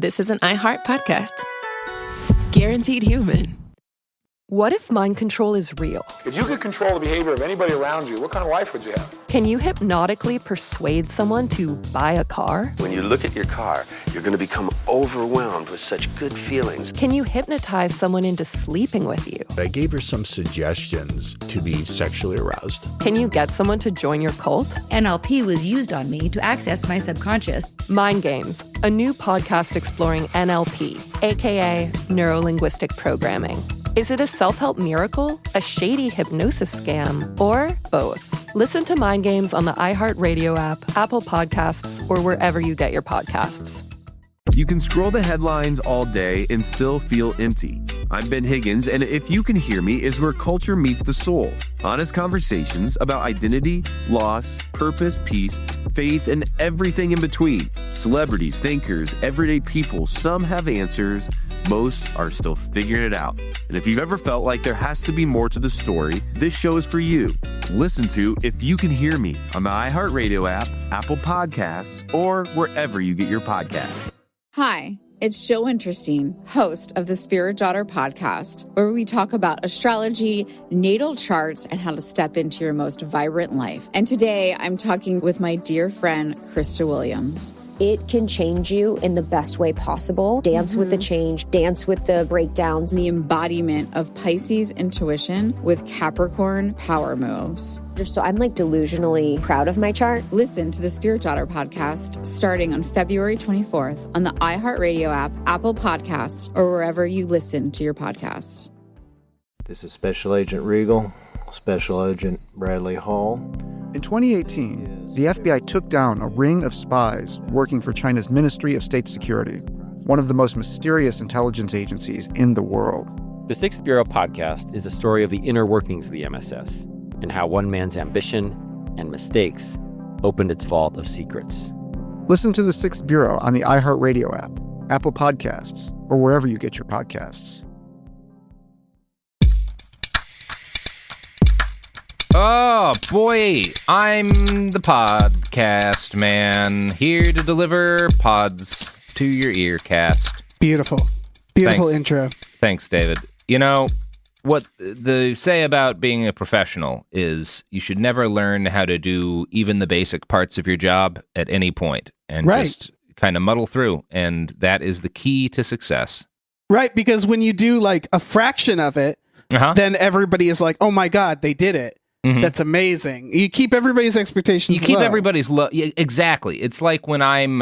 this is an iHeart podcast. Guaranteed human. What if mind control is real? If you could control the behavior of anybody around you, what kind of life would you have? Can you hypnotically persuade someone to buy a car? When you look at your car, you're going to become overwhelmed with such good feelings. Can you hypnotize someone into sleeping with you? I gave her some suggestions to be sexually aroused. Can you get someone to join your cult? NLP was used on me to access my subconscious. Mind Games, a new podcast exploring NLP, aka neuro-linguistic programming. Is it a self-help miracle, a shady hypnosis scam, or both? Listen to Mind Games on the iHeartRadio app, Apple Podcasts, or wherever you get your podcasts. You can scroll the headlines all day and still feel empty. I'm Ben Higgins, and If You Can Hear Me is where culture meets the soul. Honest conversations about identity, loss, purpose, peace, faith, and everything in between. Celebrities, thinkers, everyday people, some have answers, most are still figuring it out. And if you've ever felt like there has to be more to the story, this show is for you. Listen to If You Can Hear Me on the iHeartRadio app, Apple Podcasts, or wherever you get your podcasts. Hi, it's Jill Winterstein, host of the Spirit Daughter podcast, where we talk about astrology, natal charts, and how to step into your most vibrant life. And today I'm talking with my dear friend, Krista Williams. It can change you in the best way possible. Dance with the change, dance with the breakdowns. The embodiment of Pisces intuition with Capricorn power moves. So I'm like delusionally proud of my chart. Listen to the Spirit Daughter podcast starting on February 24th on the iHeartRadio app, Apple Podcasts, or wherever you listen to your podcasts. This is Special Agent Regal, Special Agent Bradley Hall. In 2018, the FBI took down a ring of spies working for China's Ministry of State Security, one of the most mysterious intelligence agencies in the world. The Sixth Bureau podcast is a story of the inner workings of the MSS and how one man's ambition and mistakes opened its vault of secrets. Listen to The Sixth Bureau on the iHeartRadio app, Apple Podcasts, or wherever you get your podcasts. Oh, boy, I'm the podcast man, here to deliver pods to your ear cast. Beautiful intro. Thanks, David. You know, what they say about being a professional is you should never learn how to do even the basic parts of your job at any point and just kind of muddle through, and that is the key to success. Right, because when you do like a fraction of it, then everybody is like, oh my God, they did it. Mm-hmm. That's amazing. You keep everybody's expectations low. Everybody's low. Yeah, exactly. It's like when I'm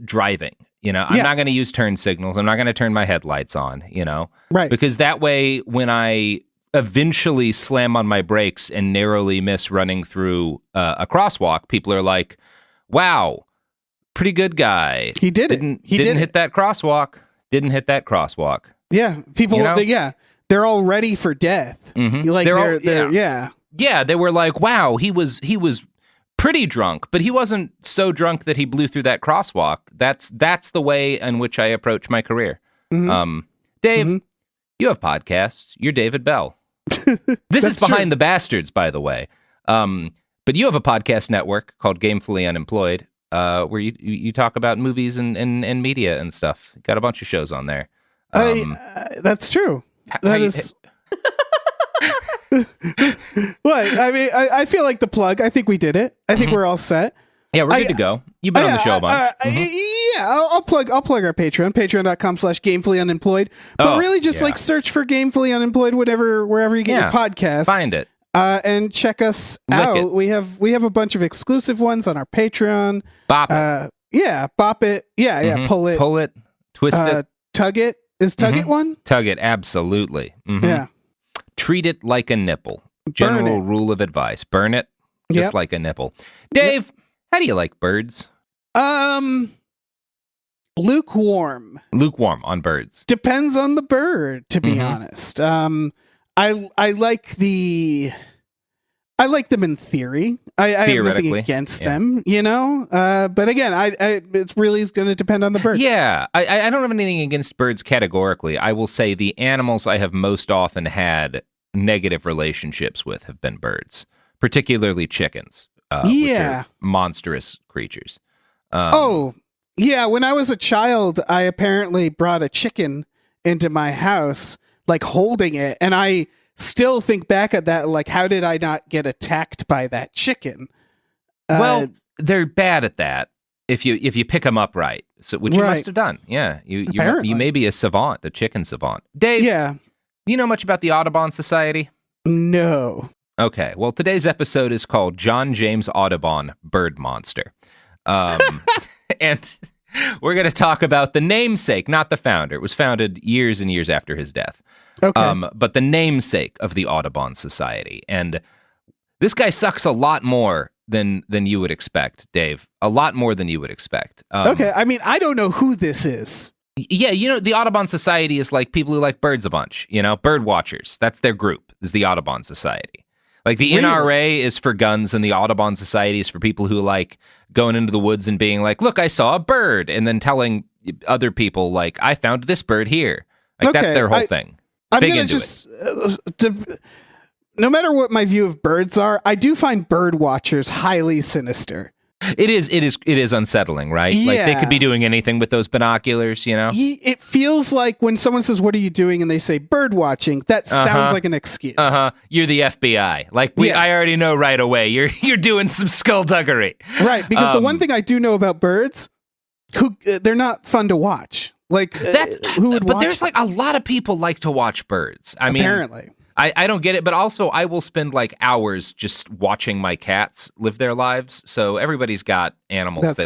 driving. You know, I'm not going to use turn signals. I'm not going to turn my headlights on. You know, right? Because that way, when I eventually slam on my brakes and narrowly miss running through a crosswalk, people are like, "Wow, pretty good guy. He didn't hit that crosswalk. Didn't hit that crosswalk." Yeah, people. You know? They're all ready for death. Mm-hmm. Like Yeah, they were like, wow, he was pretty drunk, but he wasn't so drunk that he blew through that crosswalk. That's the way in which I approach my career. Mm-hmm. Dave, you have podcasts. You're David Bell. This is Behind the Bastards, by the way. But you have a podcast network called Gamefully Unemployed, where you talk about movies and media and stuff. Got a bunch of shows on there. That's true. That is. What? I mean, I feel like the plug. I think we did it. I think we're all set. Yeah, we're good to go. You've been on the show a bunch. I'll plug our Patreon, patreon.com/gamefullyunemployed. But really just like search for Gamefully Unemployed, wherever you get your podcast. Find it. And check us out. We have a bunch of exclusive ones on our Patreon. Bop it. Bop it. Yeah. Pull it, twist it, tug it. Is tug it one? Tug it, absolutely. Mm-hmm. Yeah. Treat it like a nipple. General rule of advice. Burn it just like a nipple. Dave, how do you like birds? Lukewarm. Lukewarm on birds. Depends on the bird, to be honest. I like them in theory. I have nothing against them, you know? But again, it's really going to depend on the bird. Yeah, I don't have anything against birds categorically. I will say the animals I have most often had negative relationships with have been birds, particularly chickens, which are monstrous creatures. Yeah, when I was a child, I apparently brought a chicken into my house, like holding it, and I still think back at that, like, how did I not get attacked by that chicken? Well, they're bad at that if you pick them up right, so which you must have done. Yeah, you may be a savant, a chicken savant. Dave, you know much about the Audubon Society? No. Okay, well, today's episode is called John James Audubon, Bird Monster. And we're going to talk about the namesake, not the founder. It was founded years and years after his death. Okay. But the namesake of the Audubon Society. And this guy sucks a lot more than you would expect, Dave. A lot more than you would expect. Okay, I mean, I don't know who this is. Yeah, the Audubon Society is like people who like birds a bunch, bird watchers. That's their group, is the Audubon Society. Like the NRA is for guns and the Audubon Society is for people who like going into the woods and being like, look, I saw a bird, and then telling other people like, I found this bird here. Like that's their whole thing. I'm going to just, no matter what my view of birds are, I do find bird watchers highly sinister. It is unsettling, right? Yeah. Like they could be doing anything with those binoculars, It feels like when someone says, what are you doing? And they say bird watching, that sounds like an excuse. You're the FBI. Like I already know right away. You're doing some skullduggery. Right. Because the one thing I do know about birds, they're not fun to watch. Like who would watch? But there's like a lot of people like to watch birds. I mean, apparently. I don't get it, but also I will spend like hours just watching my cats live their lives. So everybody's got animals they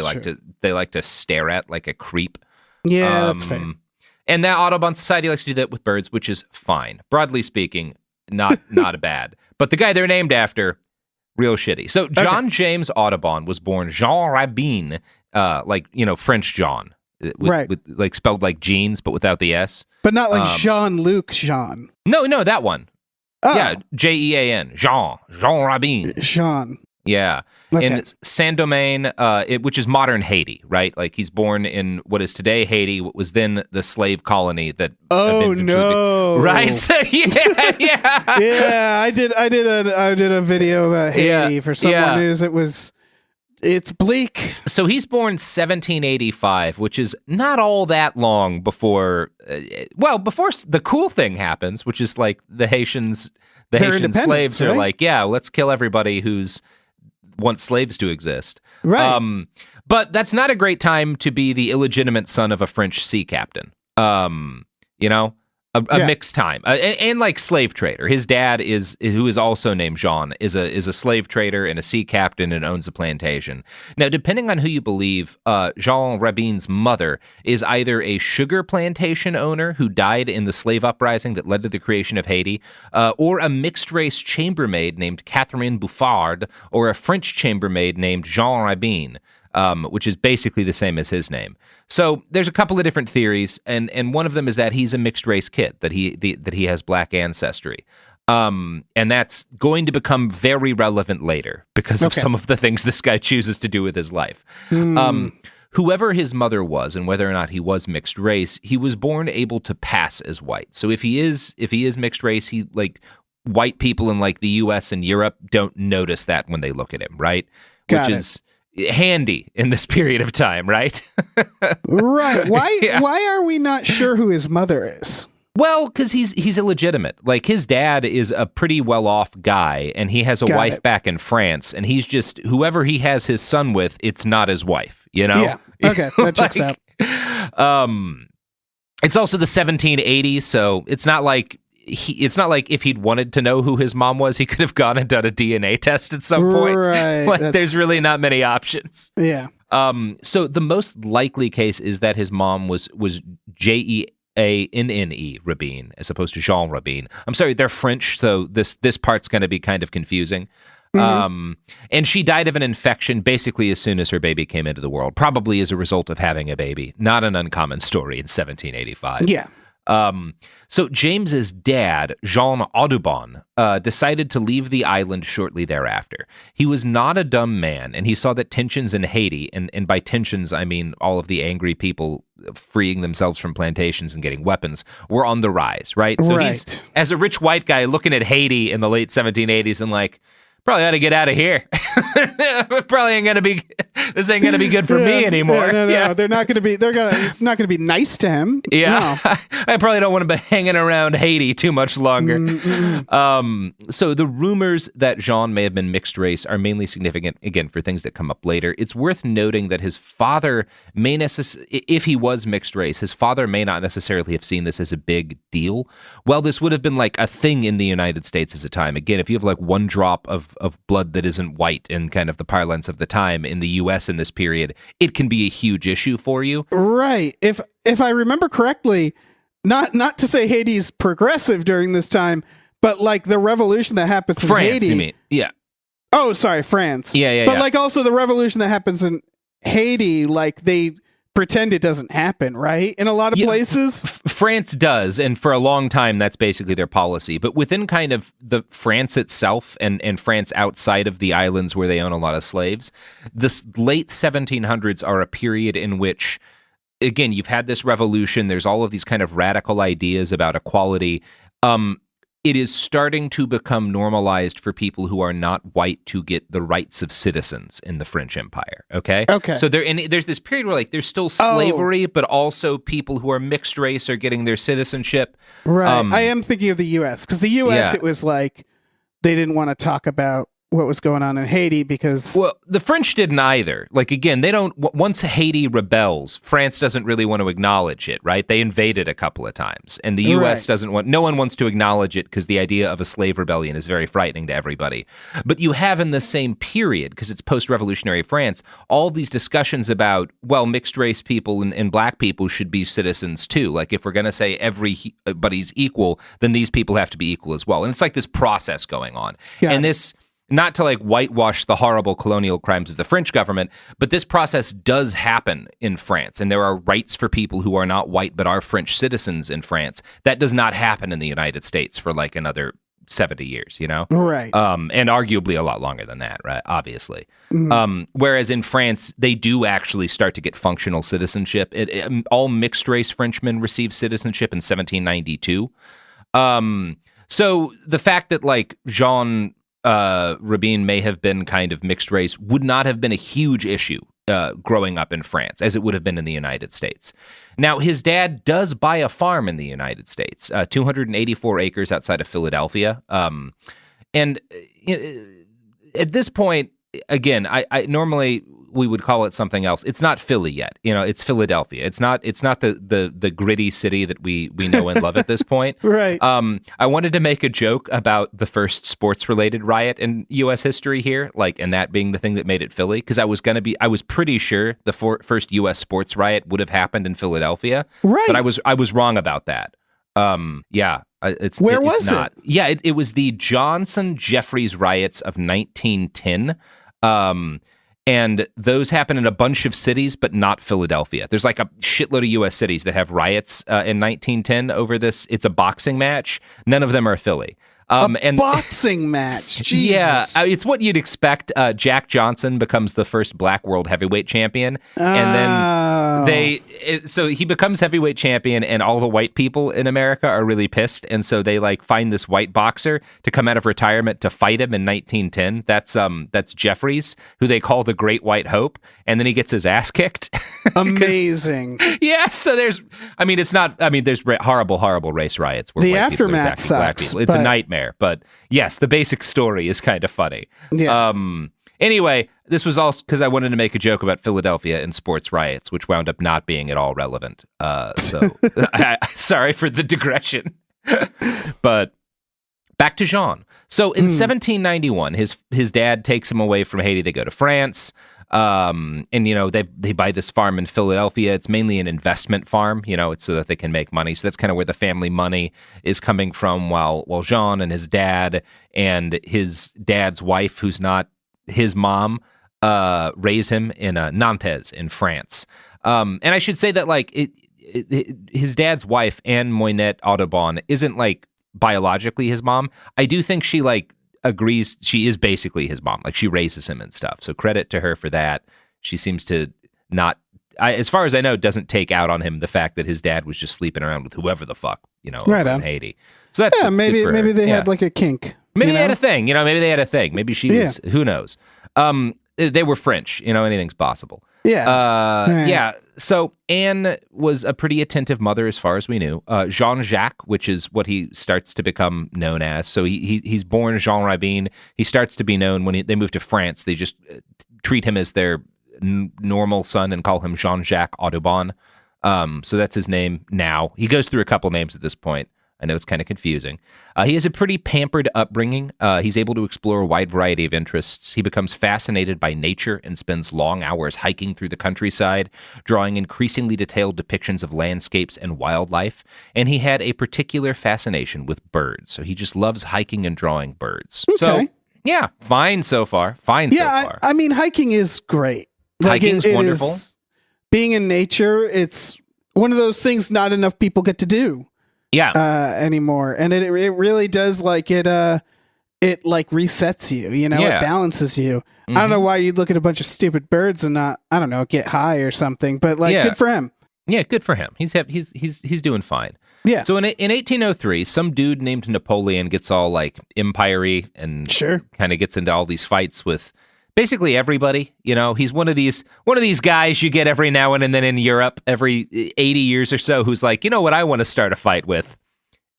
like to stare at like a creep. Yeah, that's fair. And that Audubon Society likes to do that with birds, which is fine. Broadly speaking, not bad. But the guy they're named after, real shitty. So John James Audubon was born Jean Rabin, French John. With like spelled like jeans, but without the S. But not like Jean-Luc Jean. No, that one. Oh. Yeah, Jean. Jean Rabin. Jean. Yeah. Okay. In Saint-Domingue, which is modern Haiti, right? Like he's born in what is today Haiti, what was then the slave colony that. Oh no! Right? So, yeah. Yeah, I did a video about Haiti for someone who's it's bleak. So he's born 1785, which is not all that long before. Before the cool thing happens, which is like the Haitian slaves are like, yeah, let's kill everybody who's wants slaves to exist. Right. But that's not a great time to be the illegitimate son of a French sea captain. A mixed time, and like slave trader. His dad who is also named Jean, is a slave trader and a sea captain and owns a plantation. Now, depending on who you believe, Jean Rabin's mother is either a sugar plantation owner who died in the slave uprising that led to the creation of Haiti, or a mixed race chambermaid named Catherine Bouffard, or a French chambermaid named Jean Rabin. Which is basically the same as his name. So there's a couple of different theories, and one of them is that he's a mixed race kid, that he has black ancestry, and that's going to become very relevant later because of some of the things this guy chooses to do with his life. Whoever his mother was, and whether or not he was mixed race, he was born able to pass as white. So if he is mixed race, he like white people in like the U.S. and Europe don't notice that when they look at him, right? Got Which is handy in this period of time, right? Right. Why are we not sure who his mother is? Well, because he's illegitimate. Like his dad is a pretty well-off guy, and he has a wife back in France, and he's just whoever he has his son with, it's not his wife, Yeah. Okay, that checks out. It's also the 1780s, so it's not like if he'd wanted to know who his mom was, he could have gone and done a DNA test at some point. Right. Like, there's really not many options. Yeah. So the most likely case is that his mom was Jeanne Rabin as opposed to Jean Rabin. I'm sorry, they're French, so this part's going to be kind of confusing. Mm-hmm. And she died of an infection basically as soon as her baby came into the world, probably as a result of having a baby. Not an uncommon story in 1785. Yeah. So James's dad, John Audubon, decided to leave the island shortly thereafter. He was not a dumb man, and he saw that tensions in Haiti, and by tensions I mean all of the angry people freeing themselves from plantations and getting weapons, were on the rise, right? So he's, as a rich white guy, looking at Haiti in the late 1780s and like, probably ought to get out of here. Probably ain't gonna be. This ain't gonna be good for me anymore. No. They're not gonna be. Not gonna be nice to him. Yeah, no. I probably don't want to be hanging around Haiti too much longer. So the rumors that Jean may have been mixed race are mainly significant, again, for things that come up later. It's worth noting that his father may if he was mixed race, his father may not necessarily have seen this as a big deal. Well, this would have been like a thing in the United States at the time. Again, if you have like one drop of blood that isn't white in kind of the parlance of the time in the U.S. in this period, it can be a huge issue for you. Right. If I remember correctly, not to say Haiti's progressive during this time, but like the revolution that happens in France, Haiti. You mean? Yeah. Oh, sorry, France. Yeah. But like also the revolution that happens in Haiti, like they pretend it doesn't happen, right? In a lot of places. France does, and for a long time, that's basically their policy. But within kind of the France itself and France outside of the islands where they own a lot of slaves, the late 1700s are a period in which, again, you've had this revolution. There's all of these kind of radical ideas about equality. It is starting to become normalized for people who are not white to get the rights of citizens in the French Empire. Okay. So there's this period where like there's still slavery, but also people who are mixed race are getting their citizenship. Right. I am thinking of the U.S. because the U.S. It was like they didn't want to talk about what was going on in Haiti because... Well, the French didn't either. Like, again, they don't... Once Haiti rebels, France doesn't really want to acknowledge it, right? They invaded a couple of times. And the U.S. doesn't want... No one wants to acknowledge it because the idea of a slave rebellion is very frightening to everybody. But you have in the same period, because it's post-revolutionary France, all these discussions about, well, mixed race people and black people should be citizens too. Like, if we're going to say everybody's equal, then these people have to be equal as well. And it's like this process going on. Yeah. And this... Not to like whitewash the horrible colonial crimes of the French government, but this process does happen in France, and there are rights for people who are not white but are French citizens in France. That does not happen in the United States for like another 70 years, you know? Right. And arguably a lot longer than that, right? Obviously. Whereas in France, they do actually start to get functional citizenship. All mixed race Frenchmen receive citizenship in 1792. So the fact that like Jean Rabin may have been kind of mixed race would not have been a huge issue growing up in France as it would have been in the United States. Now, his dad does buy a farm in the United States, 284 acres outside of Philadelphia. And at this point, again, I normally we would call it something else. It's not Philly yet. You know, it's Philadelphia. It's not the gritty city that we know and love at this point. Right. I wanted to make a joke about the first sports related riot in U.S. history here, like, and that being the thing that made it Philly, because I was pretty sure the first U.S. sports riot would have happened in Philadelphia. Right. But I was wrong about that. Yeah. Where was it? Yeah, it was the Johnson-Jeffries riots of 1910. And those happen in a bunch of cities, but not Philadelphia. There's like a shitload of U.S. cities that have riots in 1910 over this. It's a boxing match. None of them are Philly. Boxing match. Jesus. Yeah, it's what you'd expect. Jack Johnson becomes the first black world heavyweight champion. And then so he becomes heavyweight champion, and all the white people in America are really pissed. And so they like find this white boxer to come out of retirement to fight him in 1910. That's Jeffries, who they call the Great White Hope. And then he gets his ass kicked. Amazing. Yeah. So there's horrible race riots. Where the aftermath sucks. It's a nightmare. But yes, the basic story is kind of funny. Yeah. Anyway, this was all because I wanted to make a joke about Philadelphia and sports riots, which wound up not being at all relevant. So sorry for the digression. But back to Jean. So in 1791, his dad takes him away from Haiti. They go to France. And you know, they buy this farm in Philadelphia. It's mainly an investment farm, you know, it's so that they can make money. So that's kind of where the family money is coming from, while Jean and his dad and his dad's wife, who's not his mom, raise him in Nantes in France. And I should say that like his dad's wife, Anne Moynette Audubon, isn't like biologically his mom. I do think she like agrees she is basically his mom. Like she raises him and stuff. So credit to her for that. She seems to not, as far as I know, doesn't take out on him the fact that his dad was just sleeping around with whoever the fuck, you know, right in Haiti. So that's maybe they had like a kink. Maybe they had a thing, maybe they had a thing. Maybe she was, who knows? They were French, anything's possible. Yeah. So Anne was a pretty attentive mother as far as we knew. Jean-Jacques, which is what he starts to become known as. So he's born Jean Rabin. He starts to be known when they move to France. They just treat him as their normal son and call him Jean-Jacques Audubon. So that's his name now. He goes through a couple names at this point. I know it's kind of confusing. He has a pretty pampered upbringing. He's able to explore a wide variety of interests. He becomes fascinated by nature and spends long hours hiking through the countryside, drawing increasingly detailed depictions of landscapes and wildlife. And he had a particular fascination with birds. So he just loves hiking and drawing birds. Okay. So, yeah, fine so far. So far. I mean, hiking is great. Hiking's wonderful. Being in nature, it's one of those things not enough people get to do. Anymore. And it really does it like resets you, it balances you. I don't know why you'd look at a bunch of stupid birds and not, I don't know, get high or something, but good for him. Yeah, good for him. He's doing fine. Yeah. So in 1803, some dude named Napoleon gets all empire-y and kind of gets into all these fights with basically everybody. He's one of these guys you get every now and then in Europe every 80 years or so who's like, you know what I want to start a fight with?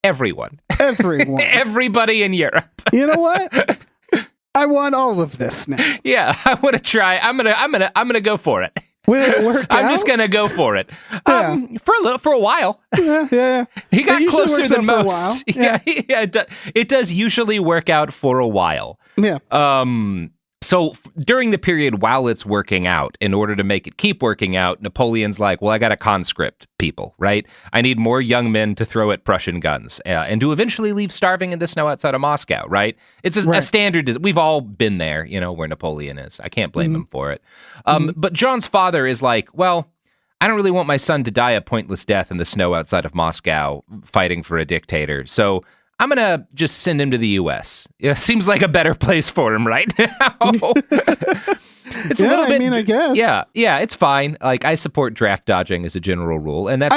Everyone. Everybody in Europe. You know what? I want all of this now. Yeah, I want to try. I'm gonna go for it. Will it work I'm out? just gonna go for it. For a while. Yeah. He got closer than most. Yeah. It does usually work out for a while. Yeah. So during the period while it's working out, in order to make it keep working out, Napoleon's like, well, I got to conscript people, right? I need more young men to throw at Prussian guns and to eventually leave starving in the snow outside of Moscow, right? It's a standard. We've all been there, where Napoleon is. I can't blame him for it. But John's father is like, well, I don't really want my son to die a pointless death in the snow outside of Moscow fighting for a dictator. So I'm going to just send him to the U.S. It seems like a better place for him right now. It's a little bit... I guess. Yeah, it's fine. I support draft dodging as a general rule. And that's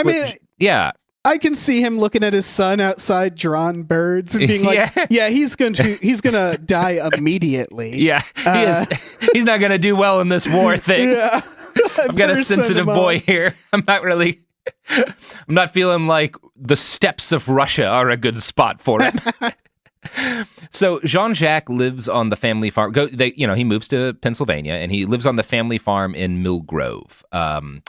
I can see him looking at his son outside drawing birds and being like, he's going to die immediately. Yeah, he is. He's not going to do well in this war thing. Yeah. I've got a sensitive boy here. I'm not feeling like the steppes of Russia are a good spot for him. So Jean-Jacques lives on the family farm. He moves to Pennsylvania and he lives on the family farm in Mill Grove. And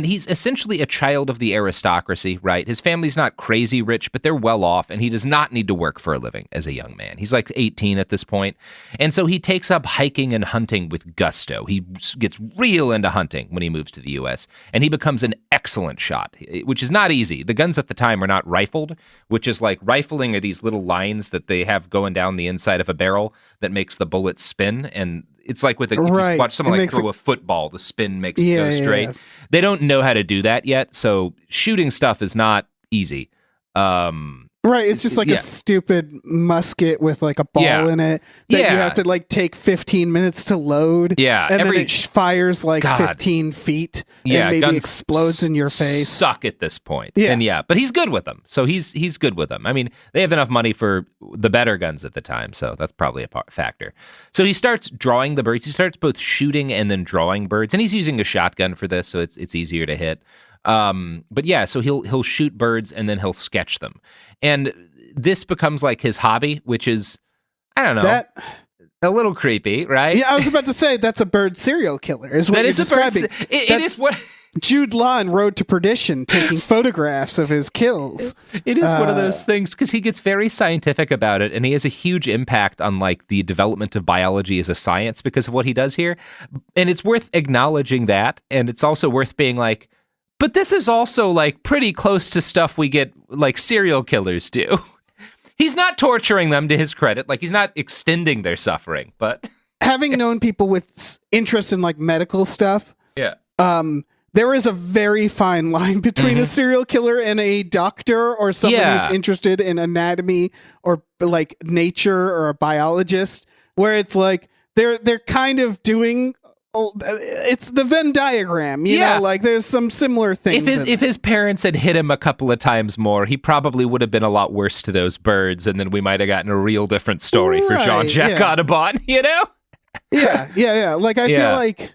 he's essentially a child of the aristocracy, right? His family's not crazy rich, but they're well off, and he does not need to work for a living as a young man. He's 18 at this point. And so he takes up hiking and hunting with gusto. He gets real into hunting when he moves to the U.S., and he becomes an excellent shot, which is not easy. The guns at the time are not rifled, which is rifling are these little lines that they have going down the inside of a barrel that makes the bullet spin, and it's like with if you watch someone throw a football, the spin makes it go straight. They don't know how to do that yet, so shooting stuff is not easy. It's just a stupid musket with a ball in it that you have to take 15 minutes to load. Yeah, and then it fires 15 feet and maybe explodes in your face. Suck at this point. But he's good with them. So he's good with them. I mean, they have enough money for the better guns at the time, so that's probably a factor. So he starts drawing the birds. He starts both shooting and then drawing birds, and he's using a shotgun for this, so it's easier to hit. So he'll shoot birds and then he'll sketch them. And this becomes his hobby, which is, I don't know, a little creepy, right? Yeah, I was about to say that's a bird serial killer is what you're describing. It is what... Jude Law in Road to Perdition taking photographs of his kills. It is one of those things because he gets very scientific about it, and he has a huge impact on the development of biology as a science because of what he does here. And it's worth acknowledging that, and it's also worth being but this is also pretty close to stuff we get serial killers do. He's not torturing them, to his credit. He's not extending their suffering, but having known people with interest in medical stuff. Yeah. There is a very fine line between a serial killer and a doctor or someone who's interested in anatomy or nature or a biologist, where it's they're kind of doing it's the Venn diagram, you know, like there's some similar things. If his parents had hit him a couple of times more, he probably would have been a lot worse to those birds, and then we might have gotten a real different story for Jean-Jacques Audubon, you know? Yeah. Like, I feel like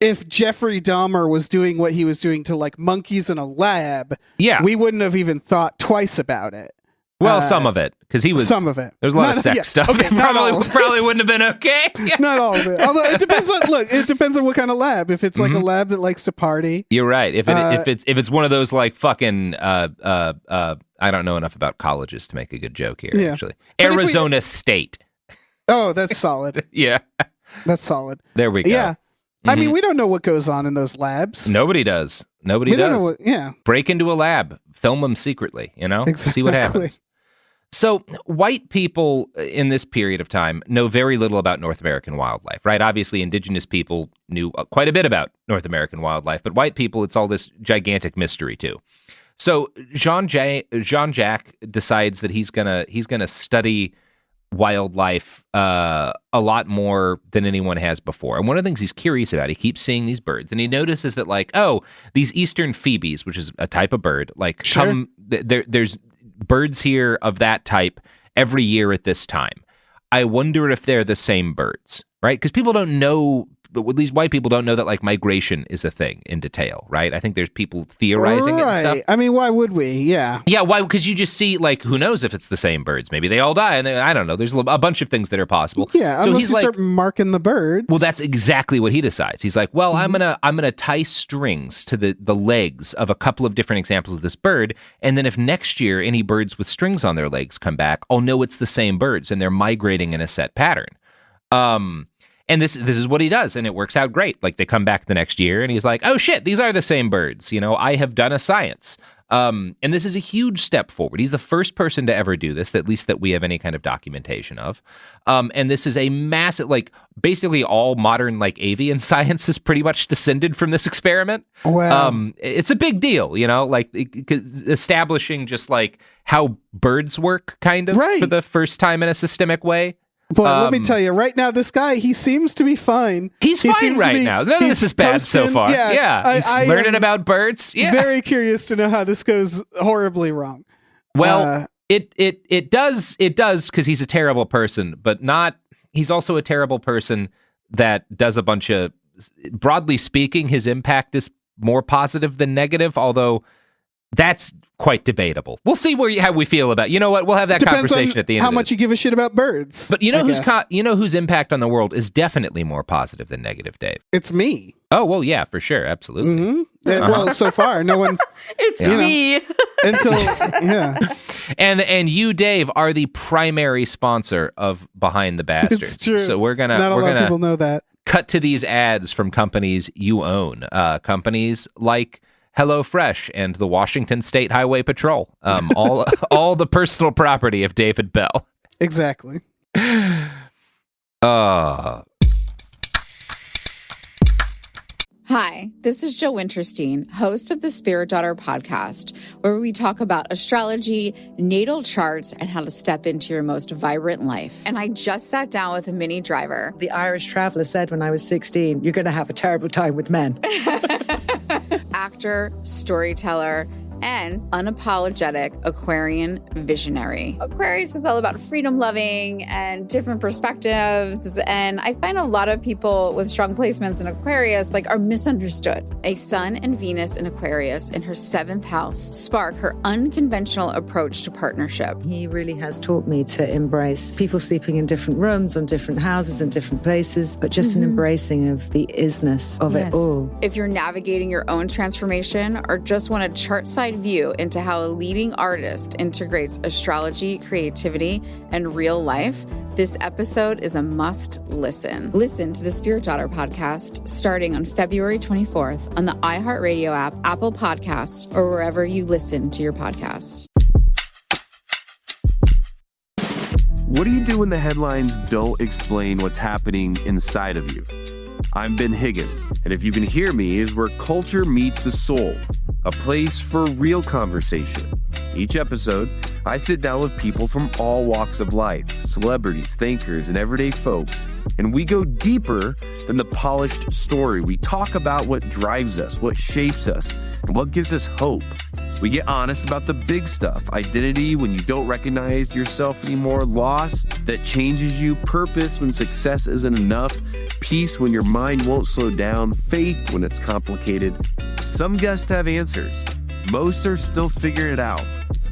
if Jeffrey Dahmer was doing what he was doing to, like, monkeys in a lab, we wouldn't have even thought twice about it. Well, some of it, because he was... Some of it. There's a lot of sex stuff. Okay, probably wouldn't have been okay. Not all of it. Although it depends on what kind of lab. If it's like a lab that likes to party. You're right. If it's one of those like fucking I don't know enough about colleges to make a good joke here, actually. But Arizona State. Oh, that's solid. Yeah. That's solid. There we go. Yeah. I mean, we don't know what goes on in those labs. Nobody does. Nobody does. Don't know Break into a lab, film them secretly, you know? Exactly. See what happens. So white people in this period of time know very little about North American wildlife, right? Obviously, indigenous people knew quite a bit about North American wildlife, but white people, it's all this gigantic mystery too. So Jean-Jacques decides that he's gonna study wildlife a lot more than anyone has before. And one of the things he's curious about, he keeps seeing these birds, and he notices that, like, these eastern phoebes, which is a type of bird, like there's birds here of that type every year at this time. I wonder if they're the same birds, right? Because people don't know, but at least white people don't know that, like, migration is a thing in detail, right? I think there's people theorizing it and stuff. I mean, why would we? Yeah. Yeah, why? Because you just see, like, who knows if it's the same birds? Maybe they all die, and I don't know. There's a bunch of things that are possible. Yeah, so unless you start marking the birds. Well, that's exactly what he decides. He's like, well, I'm gonna tie strings to the legs of a couple of different examples of this bird, and then if next year any birds with strings on their legs come back, I'll know it's the same birds, and they're migrating in a set pattern. And this is what he does, and it works out great. Like, they come back the next year, and he's like, oh, shit, these are the same birds. You know, I have done a science. And this is a huge step forward. He's the first person to ever do this, at least that we have any kind of documentation of. And this is a massive, like, basically all modern, like, avian science is pretty much descended from this experiment. Wow. It's a big deal, you know, like, establishing just, like, how birds work, kind of, for the first time in a systemic way. But let me tell you, right now, this guy, he seems to be fine. He's fine right now. None of this is bad so far. Yeah. He's learning about birds. Yeah. Very curious to know how this goes horribly wrong. Well, it does because he's a terrible person, but he's also a terrible person that does a bunch of, broadly speaking, his impact is more positive than negative, although that's quite debatable. We'll see how we feel about. You know what? We'll have that conversation at the end. How much you give a shit about birds? But you know whose impact on the world is definitely more positive than negative, Dave? It's me. Oh well, yeah, for sure, absolutely. Mm-hmm. Well, so far, no one's. It's me. And you, Dave, are the primary sponsor of Behind the Bastards. It's true. So we're gonna. Not a lot of people know that. Cut to these ads from companies you own, companies like HelloFresh and the Washington State Highway Patrol, all the personal property of David Bell. Exactly. Hi, this is Jo Winterstein, host of the Spirit Daughter podcast, where we talk about astrology, natal charts, and how to step into your most vibrant life. And I just sat down with a Minnie Driver. The Irish traveller said when I was 16, you're going to have a terrible time with men. Actor, storyteller, and unapologetic Aquarian visionary. Aquarius is all about freedom-loving and different perspectives, and I find a lot of people with strong placements in Aquarius are misunderstood. A Sun and Venus in Aquarius in her 7th house spark her unconventional approach to partnership. He really has taught me to embrace people sleeping in different rooms, on different houses, in different places, but just an embracing of the isness of it all. If you're navigating your own transformation or just want a chart-side view into how a leading artist integrates astrology, creativity, and real life, this episode is a must listen. Listen to the Spirit Daughter podcast starting on February 24th on the iHeartRadio app, Apple Podcasts, or wherever you listen to your podcasts. What do you do when the headlines don't explain what's happening inside of you? I'm Ben Higgins, and If You Can Hear Me is where culture meets the soul, a place for real conversation, Each episode, I sit down with people from all walks of life, celebrities, thinkers, and everyday folks, and we go deeper than the polished story. We talk about what drives us, what shapes us, and what gives us hope. We get honest about the big stuff: identity when you don't recognize yourself anymore, loss that changes you, purpose when success isn't enough, peace when your mind won't slow down, faith when it's complicated. Some guests have answers. Most are still figuring it out.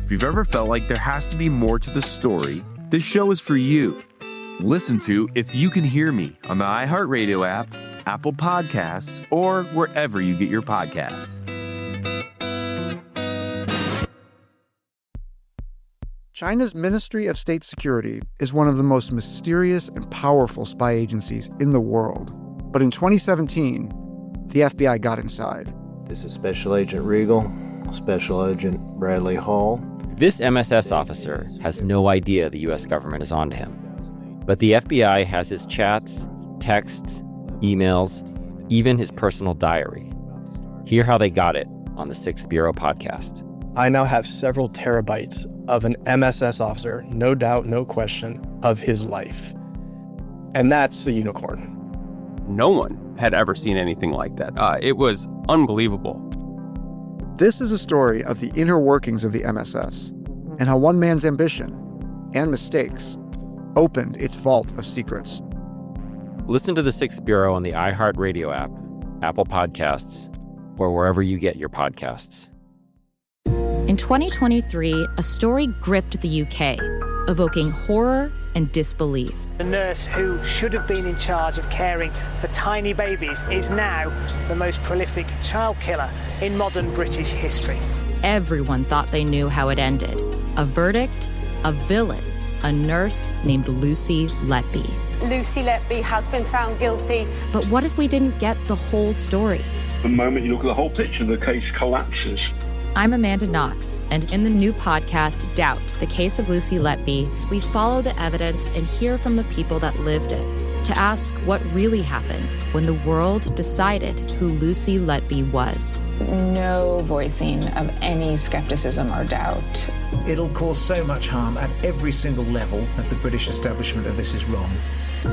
If you've ever felt like there has to be more to the story, this show is for you. Listen to If You Can Hear Me on the iHeartRadio app, Apple Podcasts, or wherever you get your podcasts. China's Ministry of State Security is one of the most mysterious and powerful spy agencies in the world. But in 2017, the FBI got inside. This is Special Agent Regal, Special Agent Bradley Hall. This MSS officer has no idea the U.S. government is onto him. But the FBI has his chats, texts, emails, even his personal diary. Hear how they got it on the 6th Bureau podcast. I now have several terabytes of an MSS officer, no doubt, no question, of his life. And that's a unicorn. No one had ever seen anything like that. It was unbelievable. This is a story of the inner workings of the MSS and how one man's ambition and mistakes opened its vault of secrets. Listen to the 6th Bureau on the iHeartRadio app, Apple Podcasts, or wherever you get your podcasts. In 2023, a story gripped the UK, evoking horror and disbelief. The nurse who should have been in charge of caring for tiny babies is now the most prolific child killer in modern British history. Everyone thought they knew how it ended. A verdict, a villain, a nurse named Lucy Letby. Lucy Letby has been found guilty. But what if we didn't get the whole story? The moment you look at the whole picture, the case collapses. I'm Amanda Knox, and in the new podcast, Doubt, the Case of Lucy Letby, we follow the evidence and hear from the people that lived it to ask what really happened when the world decided who Lucy Letby was. No voicing of any skepticism or doubt. It'll cause so much harm at every single level of the British establishment of this is wrong.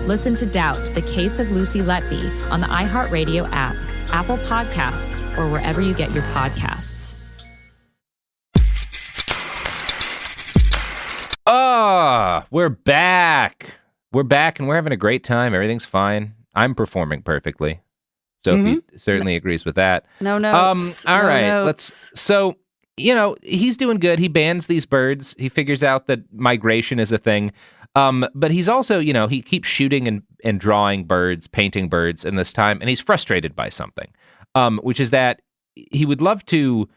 Listen to Doubt, the Case of Lucy Letby on the iHeartRadio app, Apple Podcasts, or wherever you get your podcasts. We're back. We're back and we're having a great time. Everything's fine. I'm performing perfectly. Sophie certainly agrees with that. No notes. All no right. notes. So, he's doing good. He bans these birds. He figures out that migration is a thing. But he's also, he keeps shooting and drawing birds, painting birds in this time, and he's frustrated by something, which is that he would love to,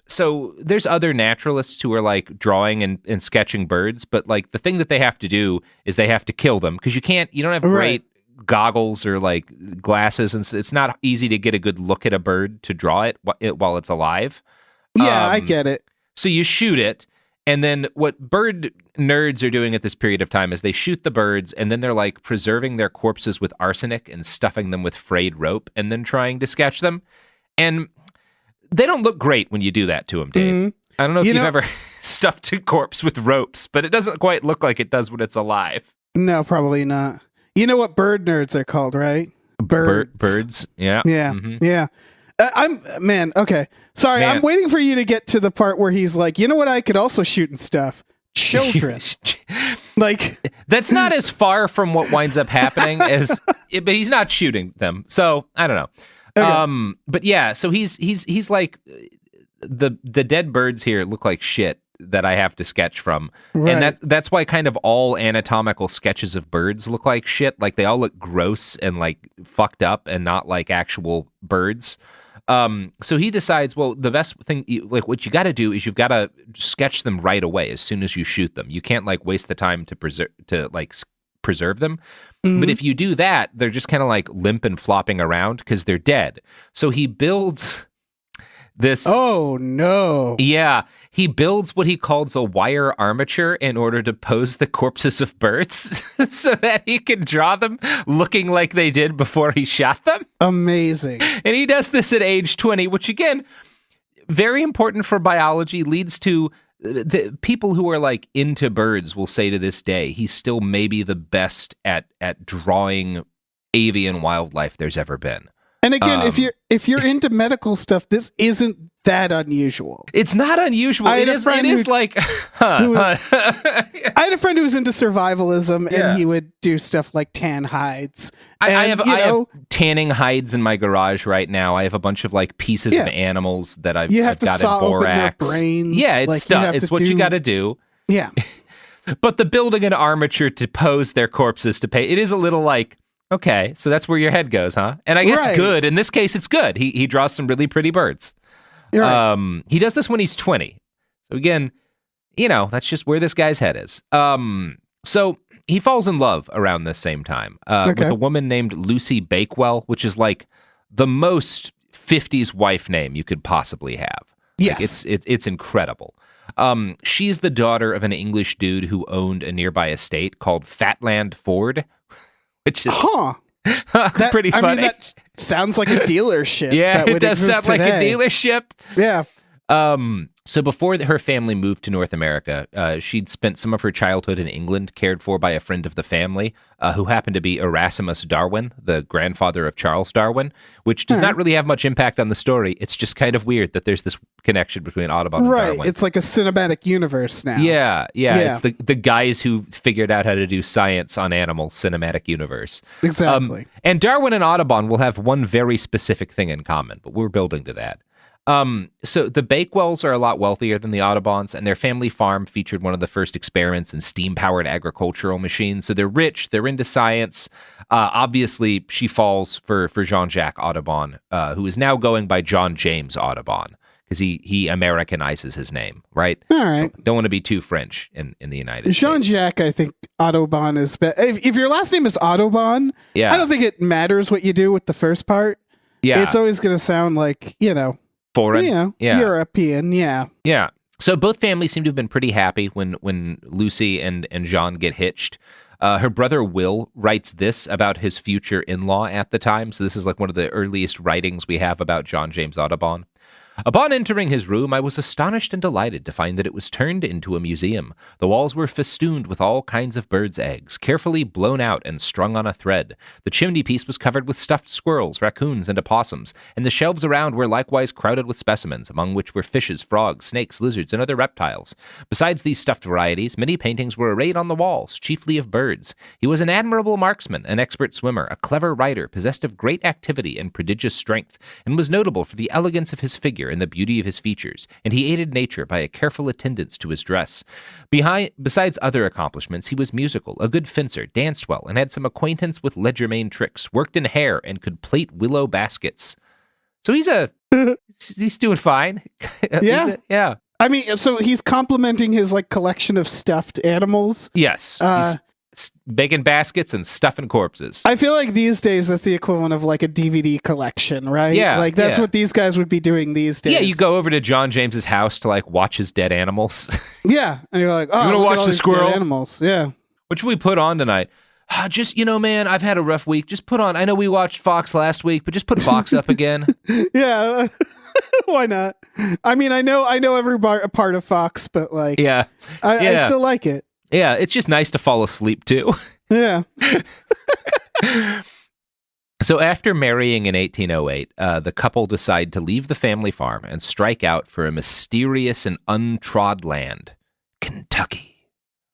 so there's other naturalists who are drawing and sketching birds, but the thing that they have to do is they have to kill them because you don't have great goggles or glasses, and it's not easy to get a good look at a bird to draw it while it's alive. Yeah, I get it. So you shoot it, and then what bird nerds are doing at this period of time is they shoot the birds, and then they're preserving their corpses with arsenic and stuffing them with frayed rope, and then trying to sketch them, and they don't look great when you do that to them, Dave. Mm-hmm. I don't know if you've ever stuffed a corpse with ropes, but it doesn't quite look like it does when it's alive. No, probably not. You know what bird nerds are called, right? Birds. Birds. Yeah. Yeah. Mm-hmm. Yeah. Okay. Sorry, Man. I'm waiting for you to get to the part where he's like, you know what I could also shoot and stuff? Children. That's not as far from what winds up happening as, but he's not shooting them. So I don't know. Okay. But yeah, so he's like the dead birds here look like shit that I have to sketch from. Right. And that's why kind of all anatomical sketches of birds look like shit. They all look gross and fucked up and not like actual birds. So he decides, well, the best thing, what you got to do is you've got to sketch them right away as soon as you shoot them. You can't waste the time to preserve them. Mm-hmm. But if you do that, they're just kind of limp and flopping around because they're dead. So he builds this. Oh, no. Yeah. He builds what he calls a wire armature in order to pose the corpses of birds so that he can draw them looking like they did before he shot them. Amazing. And he does this at age 20, which again, very important for biology, leads to the people who are like into birds will say to this day, he's still maybe the best at drawing avian wildlife there's ever been. And again, if you're into medical stuff, this isn't that unusual. It's not unusual. I had a friend who was into survivalism, and he would do stuff like tan hides. I have tanning hides in my garage right now. I have a bunch of like pieces of animals that I've got in borax. Their brains. Yeah, it's stuff. It's what you got to do. Yeah. But the building an armature to pose their corpses to pay, it is a little like, okay, so that's where your head goes, huh? And I guess good. In this case, it's good. He draws some really pretty birds. Right. He does this when he's 20. So again, that's just where this guy's head is. So he falls in love around this same time with a woman named Lucy Bakewell, which is like the most 50s wife name you could possibly have. Yes. Like it's incredible. She's the daughter of an English dude who owned a nearby estate called Fatland Ford, which is pretty funny. I mean, that sounds like a dealership. Yeah, it does sound like a dealership. Yeah. So before her family moved to North America, she'd spent some of her childhood in England, cared for by a friend of the family, who happened to be Erasmus Darwin, the grandfather of Charles Darwin, which does not really have much impact on the story. It's just kind of weird that there's this connection between Audubon and Darwin. Right, it's like a cinematic universe now. Yeah. It's the guys who figured out how to do science on animals cinematic universe. Exactly. And Darwin and Audubon will have one very specific thing in common, but we're building to that. So the Bakewells are a lot wealthier than the Audubons, and their family farm featured one of the first experiments in steam-powered agricultural machines. So they're rich, they're into science. Obviously, she falls for Jean-Jacques Audubon, who is now going by John James Audubon, because he Americanizes his name, right? All right. Don't want to be too French in the United States. Jean-Jacques, I think Audubon is better. If your last name is Audubon, I don't think it matters what you do with the first part. Yeah. It's always going to sound like, foreign, European, yeah. So both families seem to have been pretty happy when Lucy and Jean get hitched. Her brother Will writes this about his future in-law at the time. So this is like one of the earliest writings we have about John James Audubon. Upon entering his room, I was astonished and delighted to find that it was turned into a museum. The walls were festooned with all kinds of birds' eggs, carefully blown out and strung on a thread. The chimney-piece was covered with stuffed squirrels, raccoons, and opossums, and the shelves around were likewise crowded with specimens, among which were fishes, frogs, snakes, lizards, and other reptiles. Besides these stuffed varieties, many paintings were arrayed on the walls, chiefly of birds. He was an admirable marksman, an expert swimmer, a clever writer, possessed of great activity and prodigious strength, and was notable for the elegance of his figure and the beauty of his features, and he aided nature by a careful attendance to his dress. Besides other accomplishments, he was musical, a good fencer, danced well, and had some acquaintance with legerdemain tricks, worked in hair, and could plait willow baskets. So he's doing fine. Yeah. Yeah. I mean, so he's complimenting his collection of stuffed animals. Yes. He's baking baskets and stuffing corpses. I feel like these days that's the equivalent of like a DVD collection, right? Yeah. That's what these guys would be doing these days. Yeah, you go over to John James's house to watch his dead animals. Yeah. And you're like, oh, you want to watch the squirrel? Dead animals. Yeah. What should we put on tonight? Just, man, I've had a rough week. Just put on, I know we watched Fox last week, but just put Fox up again. Yeah. Why not? I mean, I know every part of Fox, but I still like it. Yeah, it's just nice to fall asleep too. Yeah. So after marrying in 1808, the couple decide to leave the family farm and strike out for a mysterious and untrod land, Kentucky.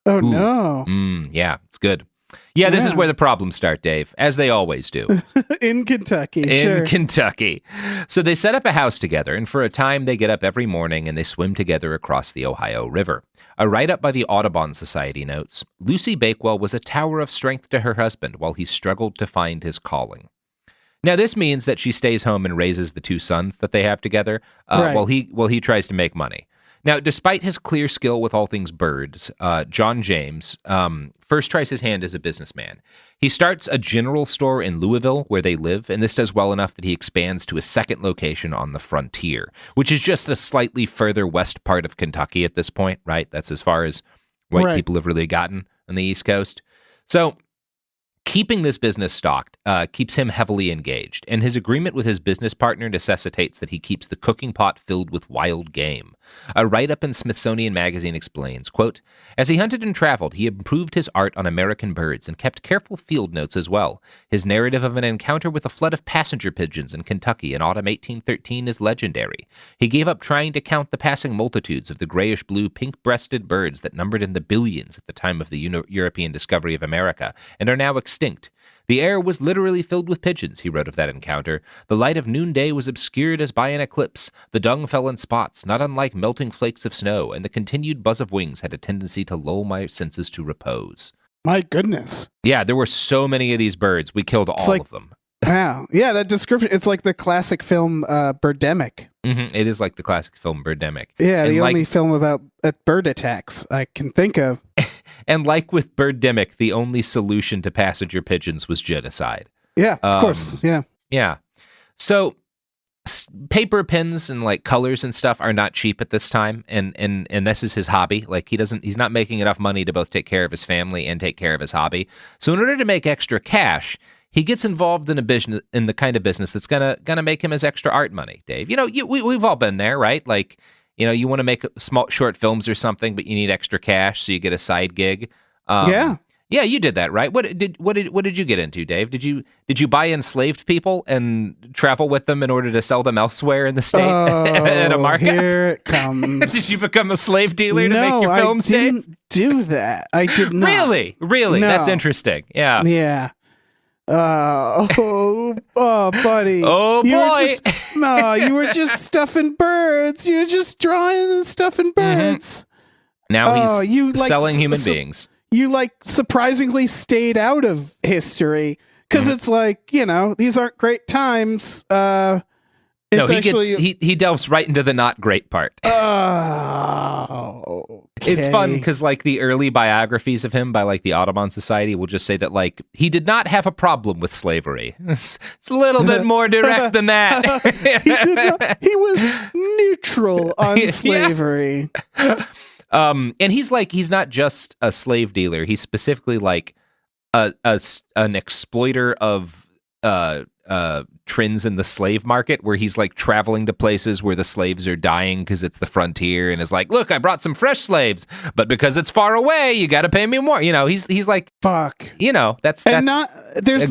Oh, no. Yeah, it's good. Yeah, this is where the problems start, Dave, as they always do. In Kentucky, In Kentucky. So they set up a house together, and for a time they get up every morning and they swim together across the Ohio River. A write-up by the Audubon Society notes, Lucy Bakewell was a tower of strength to her husband while he struggled to find his calling. Now, this means that she stays home and raises the two sons that they have together while he tries to make money. Now, despite his clear skill with all things birds, John James first tries his hand as a businessman. He starts a general store in Louisville, where they live, and this does well enough that he expands to a second location on the frontier, which is just a slightly further west part of Kentucky at this point, right? That's as far as white people have really gotten on the East Coast. So keeping this business stocked keeps him heavily engaged, and his agreement with his business partner necessitates that he keeps the cooking pot filled with wild game. A write-up in Smithsonian Magazine explains, quote, "As he hunted and traveled, he improved his art on American birds and kept careful field notes as well. His narrative of an encounter with a flood of passenger pigeons in Kentucky in autumn 1813 is legendary. He gave up trying to count the passing multitudes of the grayish-blue, pink-breasted birds that numbered in the billions at the time of the European discovery of America and are now extinct. The air was literally filled with pigeons," he wrote of that encounter. "The light of noonday was obscured as by an eclipse. The dung fell in spots, not unlike melting flakes of snow, and the continued buzz of wings had a tendency to lull my senses to repose." My goodness. Yeah, there were so many of these birds. We killed all of them. Wow. Yeah, that description, it's like the classic film Birdemic. Mm-hmm. It is like the classic film Birdemic. Yeah, and the only film about bird attacks I can think of. And like with Birdemic, the only solution to passenger pigeons was genocide. Yeah, of course. Yeah. Yeah. So paper pens and like colors and stuff are not cheap at this time. And this is his hobby. Like he's not making enough money to both take care of his family and take care of his hobby. So in order to make extra cash, he gets involved in the kind of business that's gonna make him his extra art money, Dave. We've all been there, right? Like, you want to make small short films or something, but you need extra cash, so you get a side gig. Yeah, you did that, right? What did you get into, Dave? Did you buy enslaved people and travel with them in order to sell them elsewhere in the state at a market? Here it comes. Did you become a slave dealer to make your films, Dave? I didn't do that. I did not. Really? No. That's interesting. Yeah. Yeah. Buddy. Oh, boy. You were just stuffing birds. You were just drawing and stuffing birds. Mm-hmm. Now he's selling human beings. You surprisingly stayed out of history because it's these aren't great times. He delves right into the not great part. Okay. It's fun because the early biographies of him by the Audubon Society will just say that he did not have a problem with slavery. It's a little bit more direct than that. He was neutral on slavery. And he's not just a slave dealer. He's specifically an exploiter of trends in the slave market, where he's traveling to places where the slaves are dying because it's the frontier, and is look, I brought some fresh slaves, but because it's far away, you got to pay me more. He's fuck. That's not. There's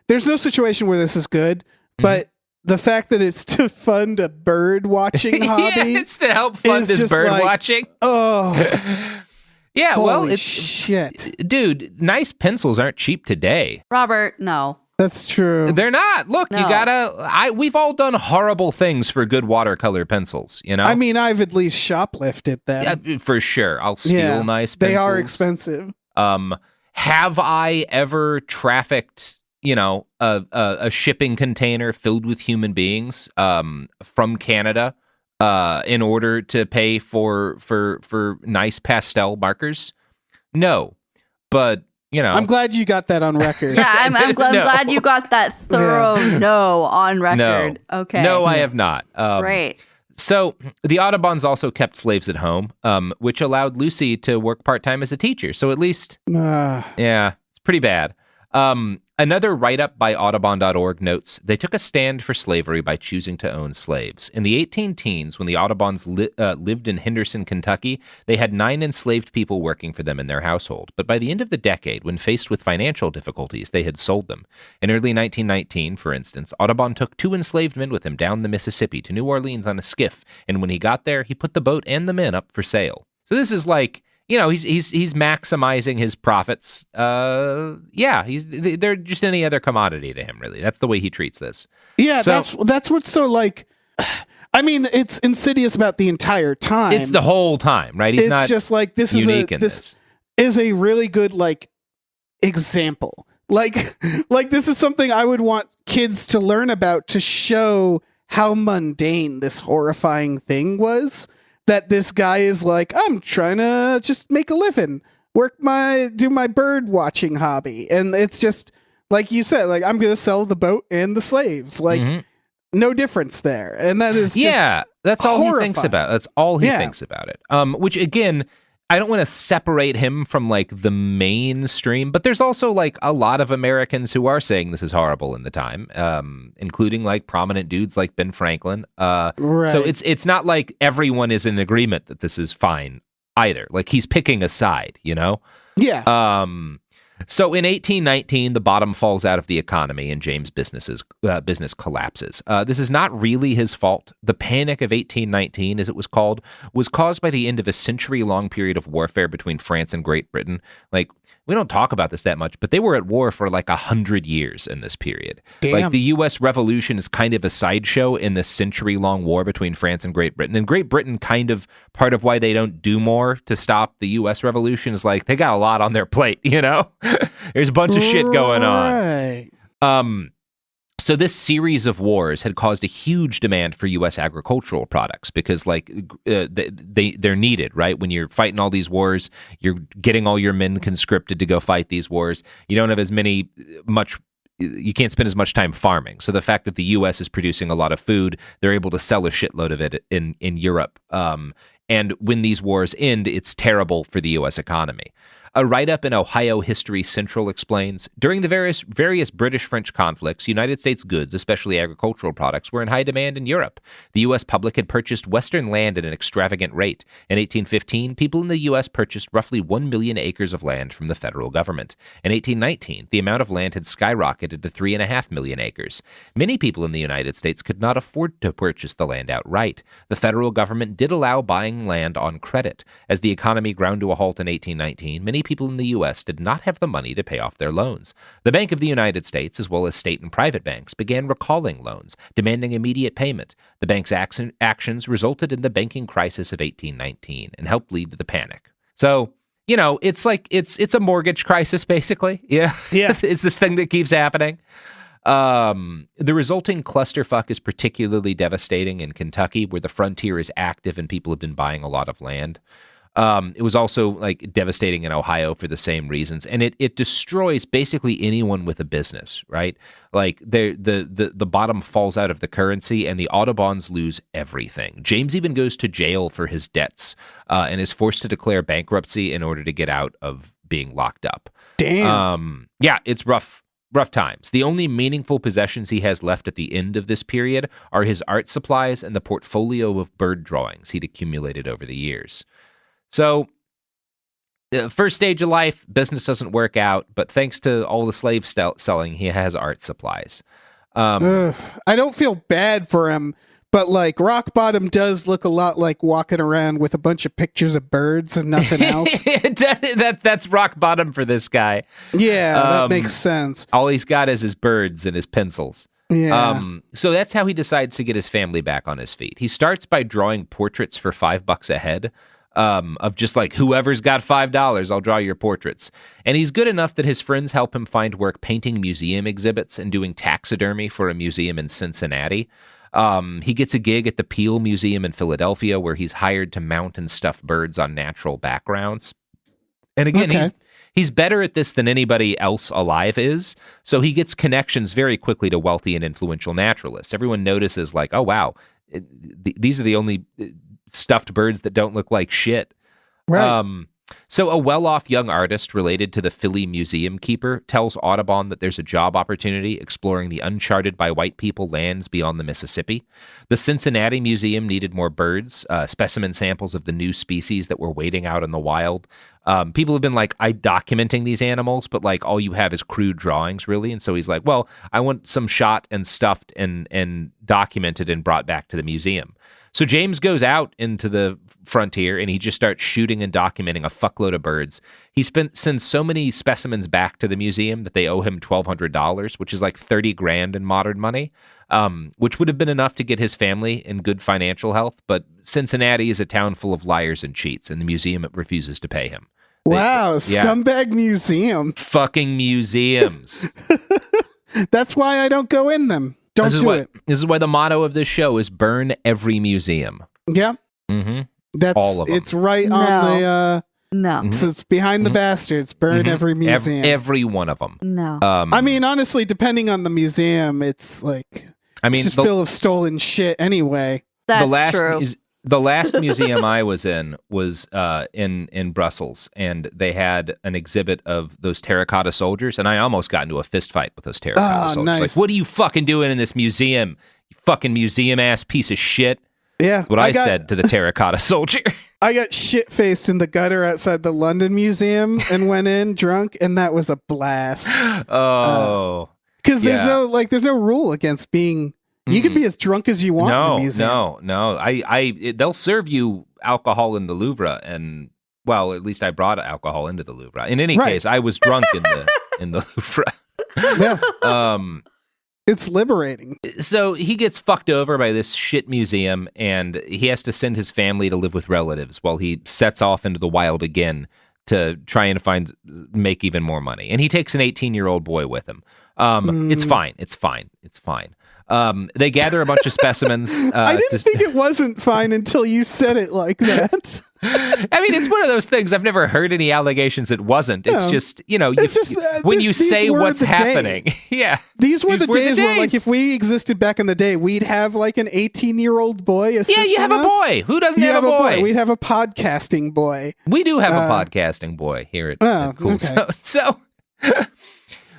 there's no situation where this is good, but the fact that it's to fund a bird watching hobby, it's to help fund his bird watching. Oh. Yeah, Holy shit. Dude, nice pencils aren't cheap today. Robert, no. That's true. They're not. Look, No. you gotta... we've all done horrible things for good watercolor pencils, I mean, I've at least shoplifted them. Yeah, for sure. I'll steal nice pencils. They are expensive. Have I ever trafficked, a shipping container filled with human beings from Canada in order to pay for nice pastel markers? No, but I'm glad you got that on record. Yeah, I'm glad you got that thorough no on record. No. Okay. No, I have not. Great. So the Audubons also kept slaves at home, which allowed Lucy to work part-time as a teacher. So at least, it's pretty bad. Another write-up by Audubon.org notes, they took a stand for slavery by choosing to own slaves. In the 18-teens, when the Audubons lived in Henderson, Kentucky, they had 9 enslaved people working for them in their household. But by the end of the decade, when faced with financial difficulties, they had sold them. In early 1919, for instance, Audubon took 2 enslaved men with him down the Mississippi to New Orleans on a skiff, and when he got there, he put the boat and the men up for sale. So this is he's maximizing his profits. They're just any other commodity to him, really. That's the way he treats this. Yeah, so, that's what's so I mean, it's insidious about the entire time. It's the whole time, right? He's not just this is a really good example. This is something I would want kids to learn about to show how mundane this horrifying thing was. That this guy is I'm trying to just make a living, do my bird watching hobby. And it's just, like you said, I'm going to sell the boat and the slaves. No difference there. And that is that's all horrifying. he thinks about. That's all he thinks about it. Which again, I don't want to separate him from like the mainstream, but there's also like a lot of Americans who are saying this is horrible in the time, including like prominent dudes like Ben Franklin. Right. So it's not like everyone is in agreement that this is fine either. Like he's picking a side, you know? Yeah. So in 1819, the bottom falls out of the economy and James' business collapses. This is not really his fault. The Panic of 1819, as it was called, was caused by the end of a century-long period of warfare between France and Great Britain. Like, we don't talk about this that much, but they were at war for like 100 years in this period. Damn. Like the U.S. Revolution is kind of a sideshow in this century-long war between France and Great Britain. And Great Britain, kind of part of why they don't do more to stop the U.S. Revolution is like they got a lot on their plate, you know? There's a bunch of shit going on. So this series of wars had caused a huge demand for U.S. agricultural products because, like, they're needed, right? When you're fighting all these wars, you're getting all your men conscripted to go fight these wars. You don't have you can't spend as much time farming. So the fact that the U.S. is producing a lot of food, they're able to sell a shitload of it in Europe. And when these wars end, it's terrible for the U.S. economy. A write-up in Ohio History Central explains, during the various British-French conflicts, United States goods, especially agricultural products, were in high demand in Europe. The U.S. public had purchased Western land at an extravagant rate. In 1815, people in the U.S. purchased roughly 1 million acres of land from the federal government. In 1819, the amount of land had skyrocketed to 3.5 million acres. Many people in the United States could not afford to purchase the land outright. The federal government did allow buying land on credit. As the economy ground to a halt in 1819, many people in the U.S. did not have the money to pay off their loans. The Bank of the United States, as well as state and private banks, began recalling loans, demanding immediate payment. The bank's actions resulted in the banking crisis of 1819 and helped lead to the panic. So, you know, it's like it's a mortgage crisis, basically. Yeah. It's this thing that keeps happening. The resulting clusterfuck is particularly devastating in Kentucky, where the frontier is active and people have been buying a lot of land. It was also like devastating in Ohio for the same reasons, and it destroys basically anyone with a business, right? Like the bottom falls out of the currency, and the Audubons lose everything. James even goes to jail for his debts, and is forced to declare bankruptcy in order to get out of being locked up. Damn. Yeah, it's rough times. The only meaningful possessions he has left at the end of this period are his art supplies and the portfolio of bird drawings he'd accumulated over the years. So, first stage of life, business doesn't work out, but thanks to all the slave selling, he has art supplies. I don't feel bad for him, but like rock bottom does look a lot like walking around with a bunch of pictures of birds and nothing else. That's rock bottom for this guy. Yeah, that makes sense. All he's got is his birds and his pencils. Yeah. So that's how he decides to get his family back on his feet. He starts by drawing portraits for $5 a head. Of just like, whoever's got $5, I'll draw your portraits. And he's good enough that his friends help him find work painting museum exhibits and doing taxidermy for a museum in Cincinnati. He gets a gig at the Peel Museum in Philadelphia, where he's hired to mount and stuff birds on natural backgrounds. And again, he's better at this than anybody else alive is, so he gets connections very quickly to wealthy and influential naturalists. Everyone notices like, oh, wow, these are the only stuffed birds that don't look like shit. Right. So a well-off young artist related to the Philly museum keeper tells Audubon that there's a job opportunity exploring the uncharted by white people lands beyond the Mississippi. The Cincinnati Museum needed more birds, specimen samples of the new species that were waiting out in the wild. People have been like, documenting these animals, but like all you have is crude drawings, really. And so he's like, well, I want some shot and stuffed and documented and brought back to the museum. So James goes out into the frontier and he just starts shooting and documenting a fuckload of birds. He sends so many specimens back to the museum that they owe him $1,200, which is like $30,000 in modern money, which would have been enough to get his family in good financial health. But Cincinnati is a town full of liars and cheats, and the museum refuses to pay him. Wow, scumbag museum. Fucking museums. That's why I don't go in them. Don't do it. This is why the motto of this show is burn every museum. Yeah. Mm-hmm. That's all of them. It's right on the... No. So it's behind the bastards. Burn every museum. Every one of them. No. I mean, honestly, depending on the museum, it's like... it's just full of stolen shit anyway. That's true. The last museum I was in was in Brussels, and they had an exhibit of those terracotta soldiers, and I almost got into a fist fight with those terracotta soldiers. Nice. Like, what are you fucking doing in this museum? You fucking museum-ass piece of shit. Yeah. That's what I said to the terracotta soldier. I got shit-faced in the gutter outside the London Museum and went in drunk, and that was a blast. Oh. Because there's no rule against being... You can be as drunk as you want in a museum. No. They'll serve you alcohol in the Louvre, and well, at least I brought alcohol into the Louvre. In any case, I was drunk in the Louvre. Yeah. It's liberating. So he gets fucked over by this shit museum, and he has to send his family to live with relatives while he sets off into the wild again to try and make even more money. And he takes an 18-year-old boy with him. It's fine. They gather a bunch of specimens. I didn't think it wasn't fine until you said it like that. I mean, it's one of those things. I've never heard any allegations it wasn't. It's just, when you say what's happening. Yeah. These were the days where, like, if we existed back in the day, we'd have, like, an 18-year-old boy assisting us. Yeah, you have a boy. Who doesn't have a boy? We'd have a podcasting boy. We do have a podcasting boy here at Cool. Okay. So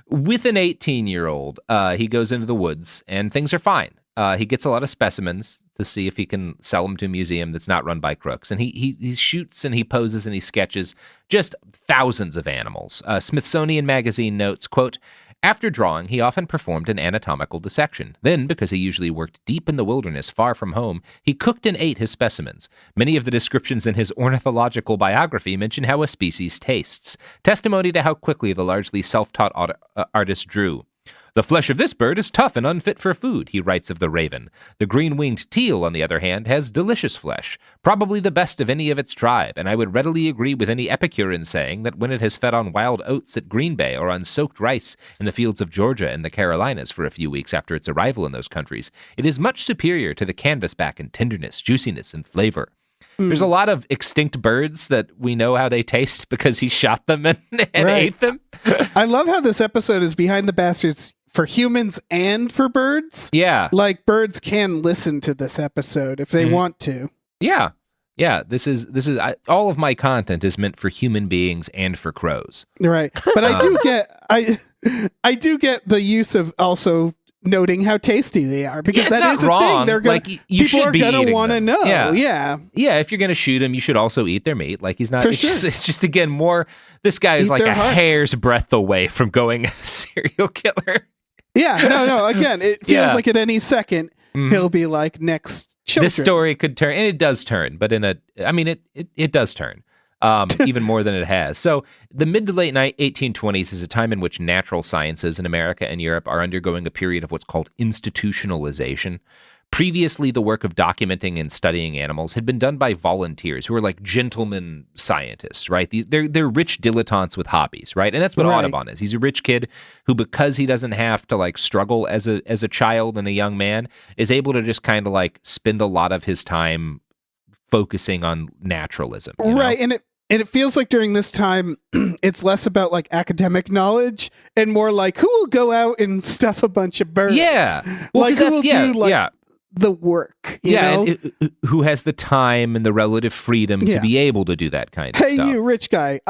with an 18-year-old, he goes into the woods, and things are fine. He gets a lot of specimens to see if he can sell them to a museum that's not run by crooks. And he shoots and he poses and he sketches just thousands of animals. Smithsonian Magazine notes, quote, "After drawing, he often performed an anatomical dissection. Then, because he usually worked deep in the wilderness far from home, he cooked and ate his specimens. Many of the descriptions in his ornithological biography mention how a species tastes, testimony to how quickly the largely self-taught artist drew. The flesh of this bird is tough and unfit for food," he writes of the raven. "The green-winged teal, on the other hand, has delicious flesh, probably the best of any of its tribe, and I would readily agree with any epicure in saying that when it has fed on wild oats at Green Bay or on soaked rice in the fields of Georgia and the Carolinas for a few weeks after its arrival in those countries, it is much superior to the canvasback in tenderness, juiciness, and flavor." There's a lot of extinct birds that we know how they taste because he shot them and ate them. I love how this episode is behind the bastards for humans and for birds. Yeah. Like, birds can listen to this episode if they want to. Yeah. Yeah. This is all of my content is meant for human beings and for crows. Right. But I do get the use of also noting how tasty they are, because that is a thing. They're gonna, people are going to want to know. Yeah. If you're going to shoot him, you should also eat their meat. Like, he's not, it's just again, more, this guy is Eat like a their hearts. hair's breadth away from going a serial killer. Yeah, no. Again, it feels like at any second he'll be like next children. This story could turn, and it does turn, but it does turn even more than it has. So the mid to late 1820s is a time in which natural sciences in America and Europe are undergoing a period of what's called institutionalization. Previously, the work of documenting and studying animals had been done by volunteers who are like gentlemen scientists, right? They're rich dilettantes with hobbies, right? And that's what Audubon is. He's a rich kid who, because he doesn't have to like struggle as a child and a young man, is able to just kind of like spend a lot of his time focusing on naturalism. Right, and it feels like during this time, it's less about like academic knowledge and more like who will go out and stuff a bunch of birds. Yeah, well, like who will do like the work. You know? And who has the time and the relative freedom to be able to do that kind of stuff. Hey, you rich guy,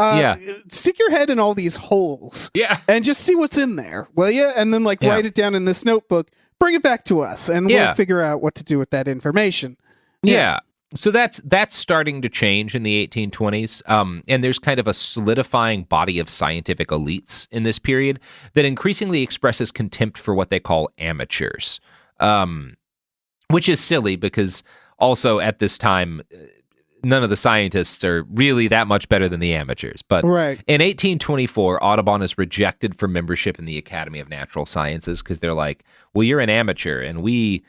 stick your head in all these holes. Yeah, and just see what's in there, will you? And then like write it down in this notebook. Bring it back to us, and we'll figure out what to do with that information. Yeah. So that's starting to change in the 1820s, and there's kind of a solidifying body of scientific elites in this period that increasingly expresses contempt for what they call amateurs, which is silly because also at this time, none of the scientists are really that much better than the amateurs. But in 1824, Audubon is rejected for membership in the Academy of Natural Sciences because they're like, well, you're an amateur, and we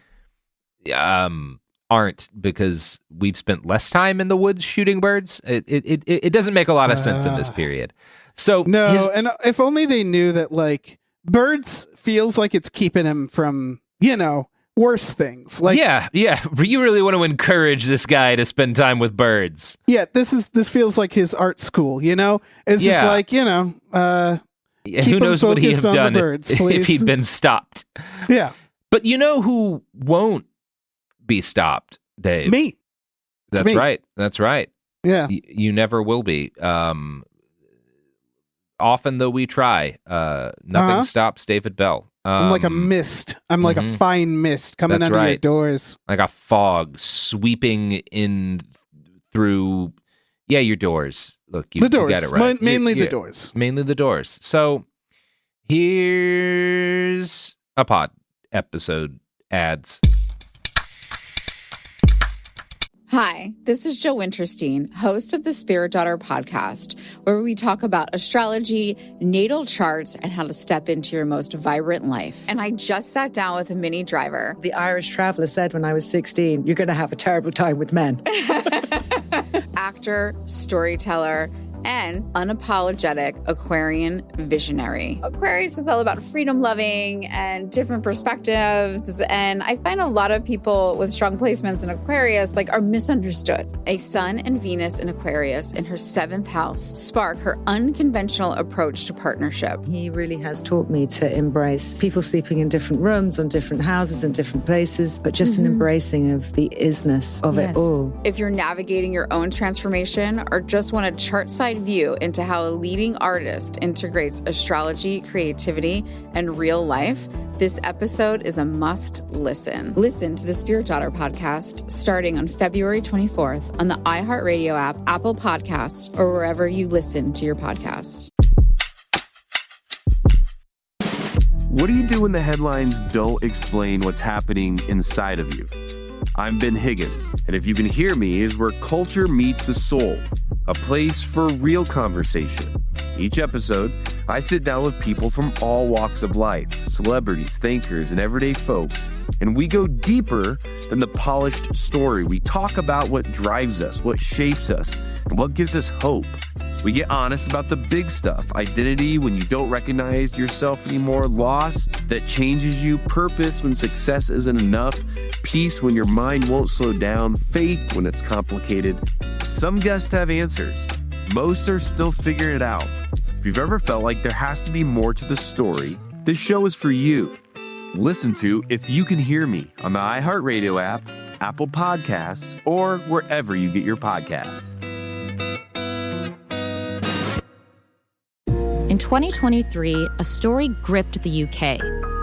aren't, because we've spent less time in the woods shooting birds. It doesn't make a lot of sense in this period. So and if only they knew that like birds feels like it's keeping him from, worse things. Like you really want to encourage this guy to spend time with birds. Yeah, this feels like his art school, It's just like, who knows what he'd have done if he'd been stopped. Yeah. But you know who won't be stopped, Dave? Me. That's me. right. That's right. Yeah. You never will be. Often though we try, nothing stops David Bell. I'm like a mist. I'm like a fine mist coming under your doors. Like a fog sweeping in through, your doors. Look, you get it right. Mainly the doors. Mainly the doors. So here's a pod episode ads. Hi, this is Jo Winterstein, host of the Spirit Daughter podcast, where we talk about astrology, natal charts, and how to step into your most vibrant life. And I just sat down with a Minnie Driver. The Irish traveller said when I was 16, you're going to have a terrible time with men. Actor, storyteller, and unapologetic Aquarian visionary. Aquarius is all about freedom loving and different perspectives. And I find a lot of people with strong placements in Aquarius are misunderstood. A Sun and Venus in Aquarius in her 7th house spark her unconventional approach to partnership. He really has taught me to embrace people sleeping in different rooms, on different houses, in different places, but just an embracing of the isness of it all. If you're navigating your own transformation or just want a chart side view into how a leading artist integrates astrology, creativity, and real life, this episode is a must listen. Listen to the Spirit Daughter podcast starting on February 24th on the iHeartRadio app, Apple Podcasts, or wherever you listen to your podcasts. What do you do when the headlines don't explain what's happening inside of you? I'm Ben Higgins, and If You Can Hear Me is where culture meets the soul, a place for real conversation. Each episode, I sit down with people from all walks of life, celebrities, thinkers, and everyday folks, and we go deeper than the polished story. We talk about what drives us, what shapes us, and what gives us hope. We get honest about the big stuff: identity when you don't recognize yourself anymore, loss that changes you, purpose when success isn't enough, peace when your mind won't slow down, faith when it's complicated. Some guests have answers. Most are still figuring it out. If you've ever felt like there has to be more to the story, this show is for you. Listen to If You Can Hear Me on the iHeartRadio app, Apple Podcasts, or wherever you get your podcasts. In 2023, a story gripped the UK,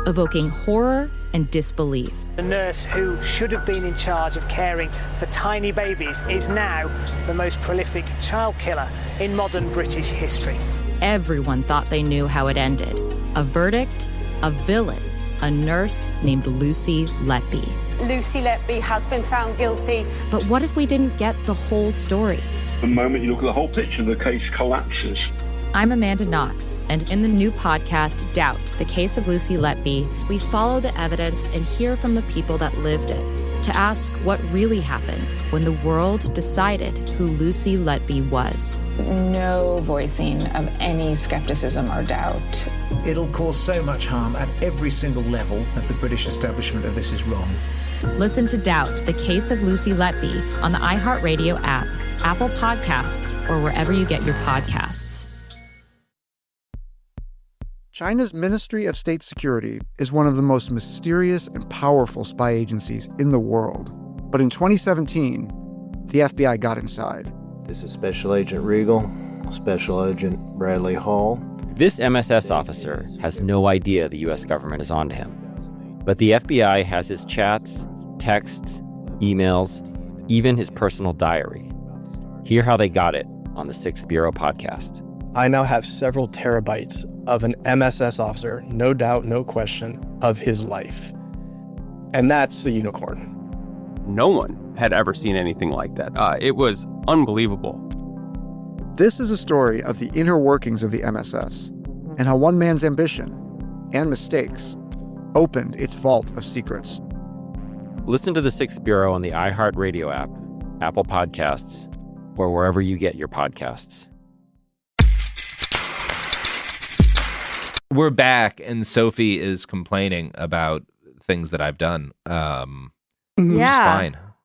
evoking horror and disbelief. The nurse who should have been in charge of caring for tiny babies is now the most prolific child killer in modern British history. Everyone thought they knew how it ended. A verdict, a villain, a nurse named Lucy Letby. Lucy Letby has been found guilty. But what if we didn't get the whole story? The moment you look at the whole picture, the case collapses. I'm Amanda Knox, and in the new podcast, Doubt, the Case of Lucy Letby, we follow the evidence and hear from the people that lived it to ask what really happened when the world decided who Lucy Letby was. No voicing of any skepticism or doubt. It'll cause so much harm at every single level of the British establishment of this is wrong. Listen to Doubt, the Case of Lucy Letby on the iHeartRadio app, Apple Podcasts, or wherever you get your podcasts. China's Ministry of State Security is one of the most mysterious and powerful spy agencies in the world. But in 2017, the FBI got inside. This is Special Agent Regal, Special Agent Bradley Hall. This MSS officer has no idea the U.S. government is onto him. But the FBI has his chats, texts, emails, even his personal diary. Hear how they got it on the 6th Bureau podcast. I now have several terabytes of an MSS officer, no doubt, no question, of his life. And that's a unicorn. No one had ever seen anything like that. It was unbelievable. This is a story of the inner workings of the MSS and how one man's ambition and mistakes opened its vault of secrets. Listen to the 6th Bureau on the iHeartRadio app, Apple Podcasts, or wherever you get your podcasts. We're back, and Sophie is complaining about things that I've done,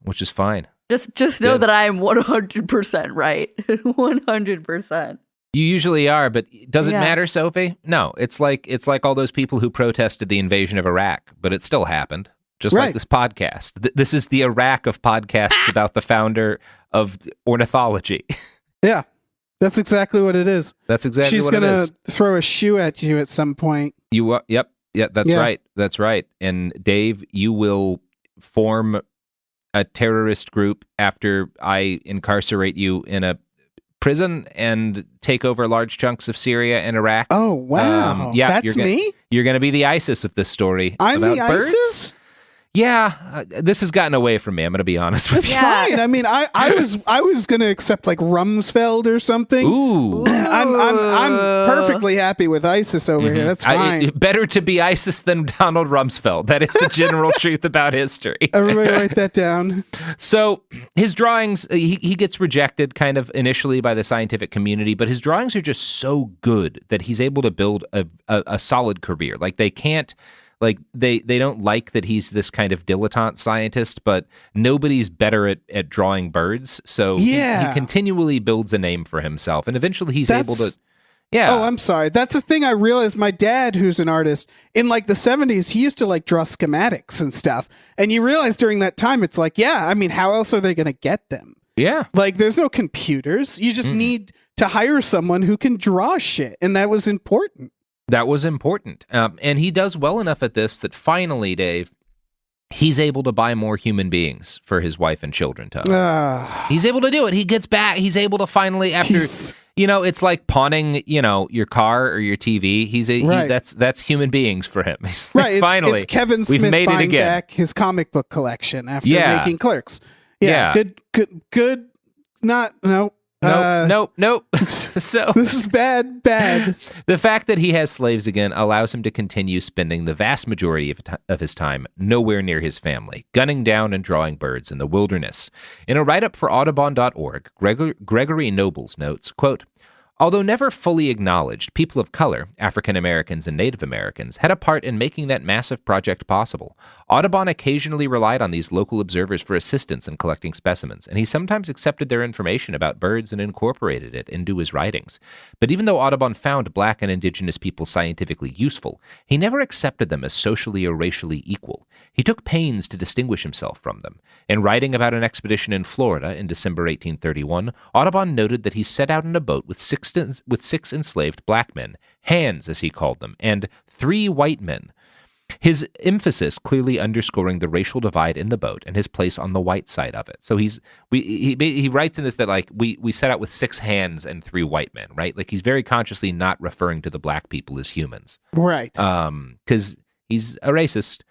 which is fine. Just know that I'm 100% right. 100%. You usually are, but does it matter, Sophie? No, it's like all those people who protested the invasion of Iraq, but it still happened. just like this podcast. This is the Iraq of podcasts about the founder of ornithology. Yeah, that's exactly what it is. That's exactly what it is. She's going to throw a shoe at you at some point. Yep, that's right. That's right. And Dave, you will form a terrorist group after I incarcerate you in a prison and take over large chunks of Syria and Iraq. Oh, wow. That's me? You're going to be the ISIS of this story. I'm about the birds. ISIS? Yeah, this has gotten away from me. I'm going to be honest with you. That's fine. I mean, I was going to accept like Rumsfeld or something. Ooh. I'm perfectly happy with ISIS over here. That's fine. Better to be ISIS than Donald Rumsfeld. That is the general truth about history. Everybody write that down. So his drawings, he gets rejected kind of initially by the scientific community, but his drawings are just so good that he's able to build a solid career. Like they can't... Like they don't like that he's this kind of dilettante scientist, but nobody's better at drawing birds. So he continually builds a name for himself, and eventually he's able to. Yeah. Oh, I'm sorry. That's the thing I realized. My dad, who's an artist, in like the 70s, he used to like draw schematics and stuff. And you realize during that time, it's like, I mean, how else are they going to get them? Yeah. Like there's no computers. You just need to hire someone who can draw shit. And that was important. That was important. And he does well enough at this that finally, Dave, he's able to buy more human beings for his wife and children to. He's able to do it. He gets back. He's able to finally, after, it's like pawning, your car or your TV. That's human beings for him. He's right. Finally, it's Kevin Smith we've made buying it again. Back his comic book collection after making Clerks. Yeah. Good. Nope. So this is bad. The fact that he has slaves again allows him to continue spending the vast majority of his time nowhere near his family, gunning down and drawing birds in the wilderness. In a write-up for Audubon.org, Gregory Nobles notes, quote, although never fully acknowledged, people of color, African Americans and Native Americans, had a part in making that massive project possible. Audubon occasionally relied on these local observers for assistance in collecting specimens, and he sometimes accepted their information about birds and incorporated it into his writings. But even though Audubon found black and indigenous people scientifically useful, he never accepted them as socially or racially equal. He took pains to distinguish himself from them. In writing about an expedition in Florida in December 1831, Audubon noted that he set out in a boat with six enslaved black men, hands as he called them, and 3 white men. His emphasis clearly underscoring the racial divide in the boat and his place on the white side of it. So he writes in this that like we set out with 6 hands and 3 white men, right? Like he's very consciously not referring to the black people as humans, right? Because he's a racist.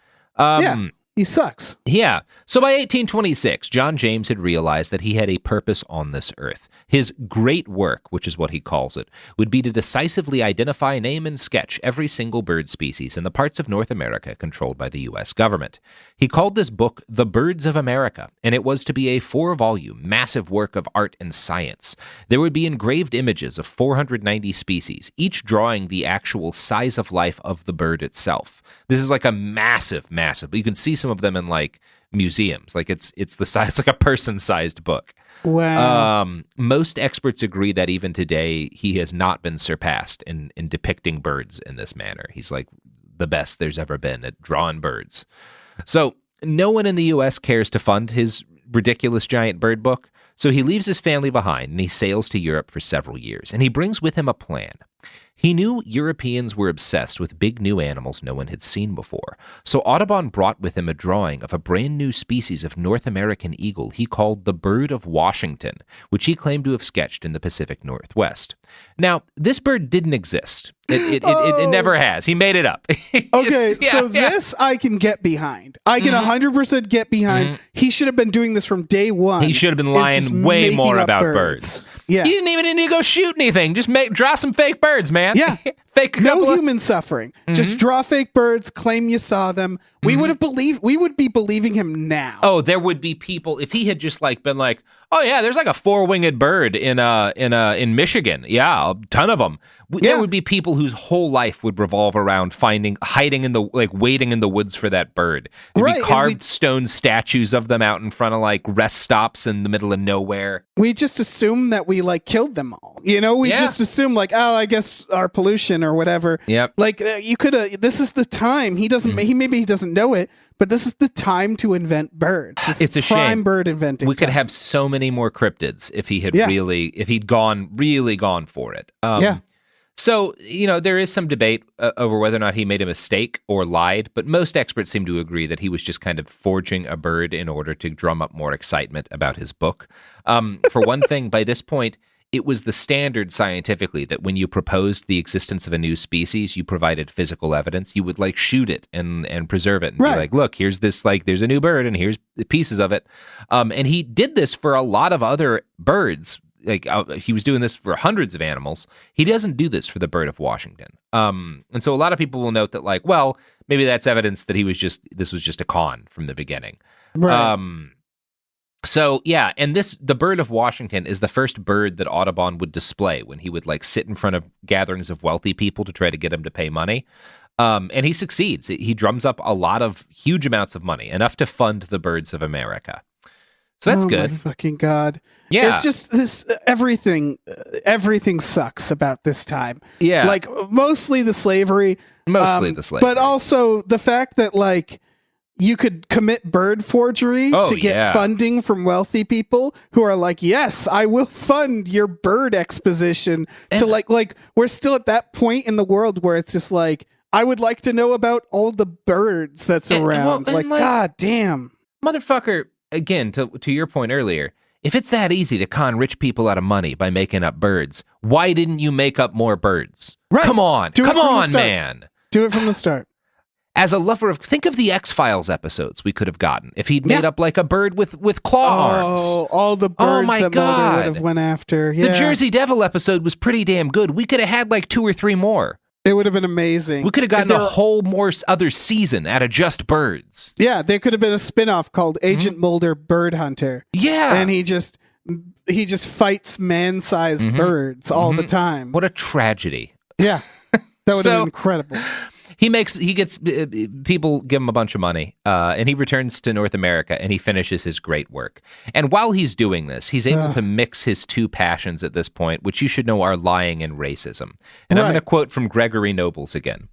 He sucks. Yeah. So by 1826, John James had realized that he had a purpose on this earth. His great work, which is what he calls it, would be to decisively identify, name, and sketch every single bird species in the parts of North America controlled by the U.S. government. He called this book The Birds of America, and it was to be a 4-volume, massive work of art and science. There would be engraved images of 490 species, each drawing the actual size of life of the bird itself. This is like a massive. You can see some of them in like museums. Like it's the size, it's like a person-sized book. Wow. Most experts agree that even today he has not been surpassed in depicting birds in this manner. He's like the best there's ever been at drawing birds. So no one in the U.S. cares to fund his ridiculous giant bird book. So he leaves his family behind and he sails to Europe for several years. And he brings with him a plan. He knew Europeans were obsessed with big new animals no one had seen before, so Audubon brought with him a drawing of a brand new species of North American eagle he called the bird of Washington, which he claimed to have sketched in the Pacific Northwest. Now, this bird didn't exist. It never has. He made it up. Okay, this I can get behind. I can 100% get behind. He should have been doing this from day one. He should have been lying way more about birds. Yeah. He didn't even need to go shoot anything. Just draw some fake birds, man. Yeah. No human suffering. Just draw fake birds, claim you saw them. We would be believing him now. Oh, there would be people if he had just like been like, oh yeah, there's like a 4-winged bird in Michigan. Yeah, a ton of them. There would be people whose whole life would revolve around hiding in the waiting in the woods for that bird. There'd be carved stone statues of them out in front of like rest stops in the middle of nowhere. We just assume that we like killed them all. We just assume like, oh, I guess our pollution or whatever. Yep. Like you could have. This is the time. He doesn't. Maybe he doesn't know it, But this is the time to invent birds. It's a prime shame. Bird inventing. We could time. have so many more cryptids if he had Yeah. if he'd really gone for it. Yeah. So, there is some debate over whether or not he made a mistake or lied, but most experts seem to agree that he was just kind of forging a bird in order to drum up more excitement about his book. For one thing, by this point, it was the standard scientifically that when you proposed the existence of a new species, you provided physical evidence. You would shoot it and preserve it and be like, look, here's this, there's a new bird and here's the pieces of it. And he did this for a lot of other birds. He was doing this for hundreds of animals. He doesn't do this for the bird of Washington. And so a lot of people will note that maybe that's evidence that this was just a con from the beginning. Right. So yeah, and the bird of Washington is the first bird that Audubon would display when he would sit in front of gatherings of wealthy people to try to get them to pay money. And he succeeds. He drums up a lot of huge amounts of money, enough to fund the Birds of America. So that's good. My fucking God. Yeah. It's just this, everything sucks about this time. Yeah. Mostly the slavery. But also the fact that you could commit bird forgery to get funding from wealthy people who are yes, I will fund your bird exposition. We're still at that point in the world where it's just I would like to know about all the birds that's around. God damn. Motherfucker, again, to your point earlier, if it's that easy to con rich people out of money by making up birds, why didn't you make up more birds? Right. Come on, man. Do it from the start. As a lover think of the X-Files episodes we could have gotten if he'd made up a bird with claw arms. Oh, all the birds that Mulder would have went after. Yeah. The Jersey Devil episode was pretty damn good. We could have had 2 or 3 more. It would have been amazing. We could have gotten a whole other season out of just birds. Yeah, there could have been a spinoff called Agent Mulder Bird Hunter. Yeah. And he just fights man-sized birds all the time. What a tragedy. Yeah. That would have been incredible. He gets people give him a bunch of money, and he returns to North America and he finishes his great work. And while he's doing this, he's able to mix his two passions at this point, which you should know are lying and racism. And I'm going to quote from Gregory Nobles again.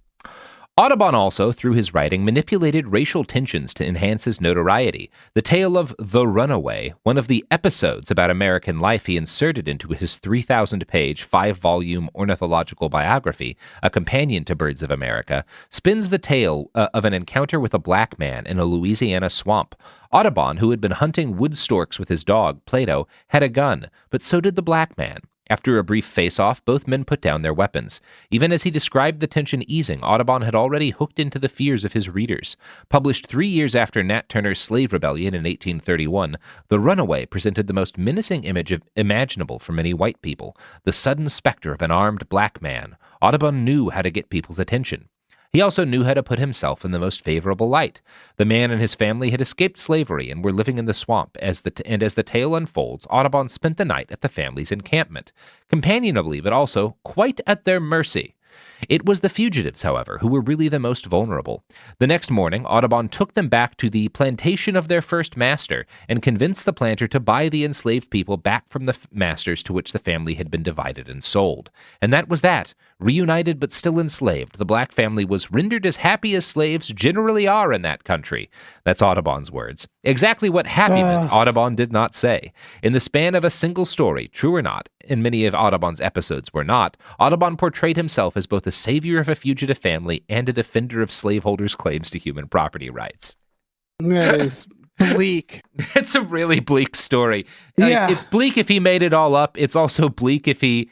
Audubon also, through his writing, manipulated racial tensions to enhance his notoriety. The tale of The Runaway, one of the episodes about American life he inserted into his 3,000-page, 5-volume ornithological biography, a companion to Birds of America, spins the tale of an encounter with a black man in a Louisiana swamp. Audubon, who had been hunting wood storks with his dog, Plato, had a gun, but so did the black man. After a brief face-off, both men put down their weapons. Even as he described the tension easing, Audubon had already hooked into the fears of his readers. Published 3 years after Nat Turner's slave rebellion in 1831, The Runaway presented the most menacing image imaginable for many white people, the sudden specter of an armed black man. Audubon knew how to get people's attention. He also knew how to put himself in the most favorable light. The man and his family had escaped slavery and were living in the swamp. As the tale unfolds, Audubon spent the night at the family's encampment, companionably but also quite at their mercy. It was the fugitives, however, who were really the most vulnerable. The next morning, Audubon took them back to the plantation of their first master and convinced the planter to buy the enslaved people back from the masters to which the family had been divided and sold. And that was that. Reunited but still enslaved, the black family was rendered as happy as slaves generally are in that country. That's Audubon's words. Exactly what happy meant, Audubon did not say. In the span of a single story, true or not, and many of Audubon's episodes were not, Audubon portrayed himself as both a savior of a fugitive family and a defender of slaveholders' claims to human property rights. That is bleak. It's a really bleak story. Yeah. It's bleak if he made it all up. It's also bleak if he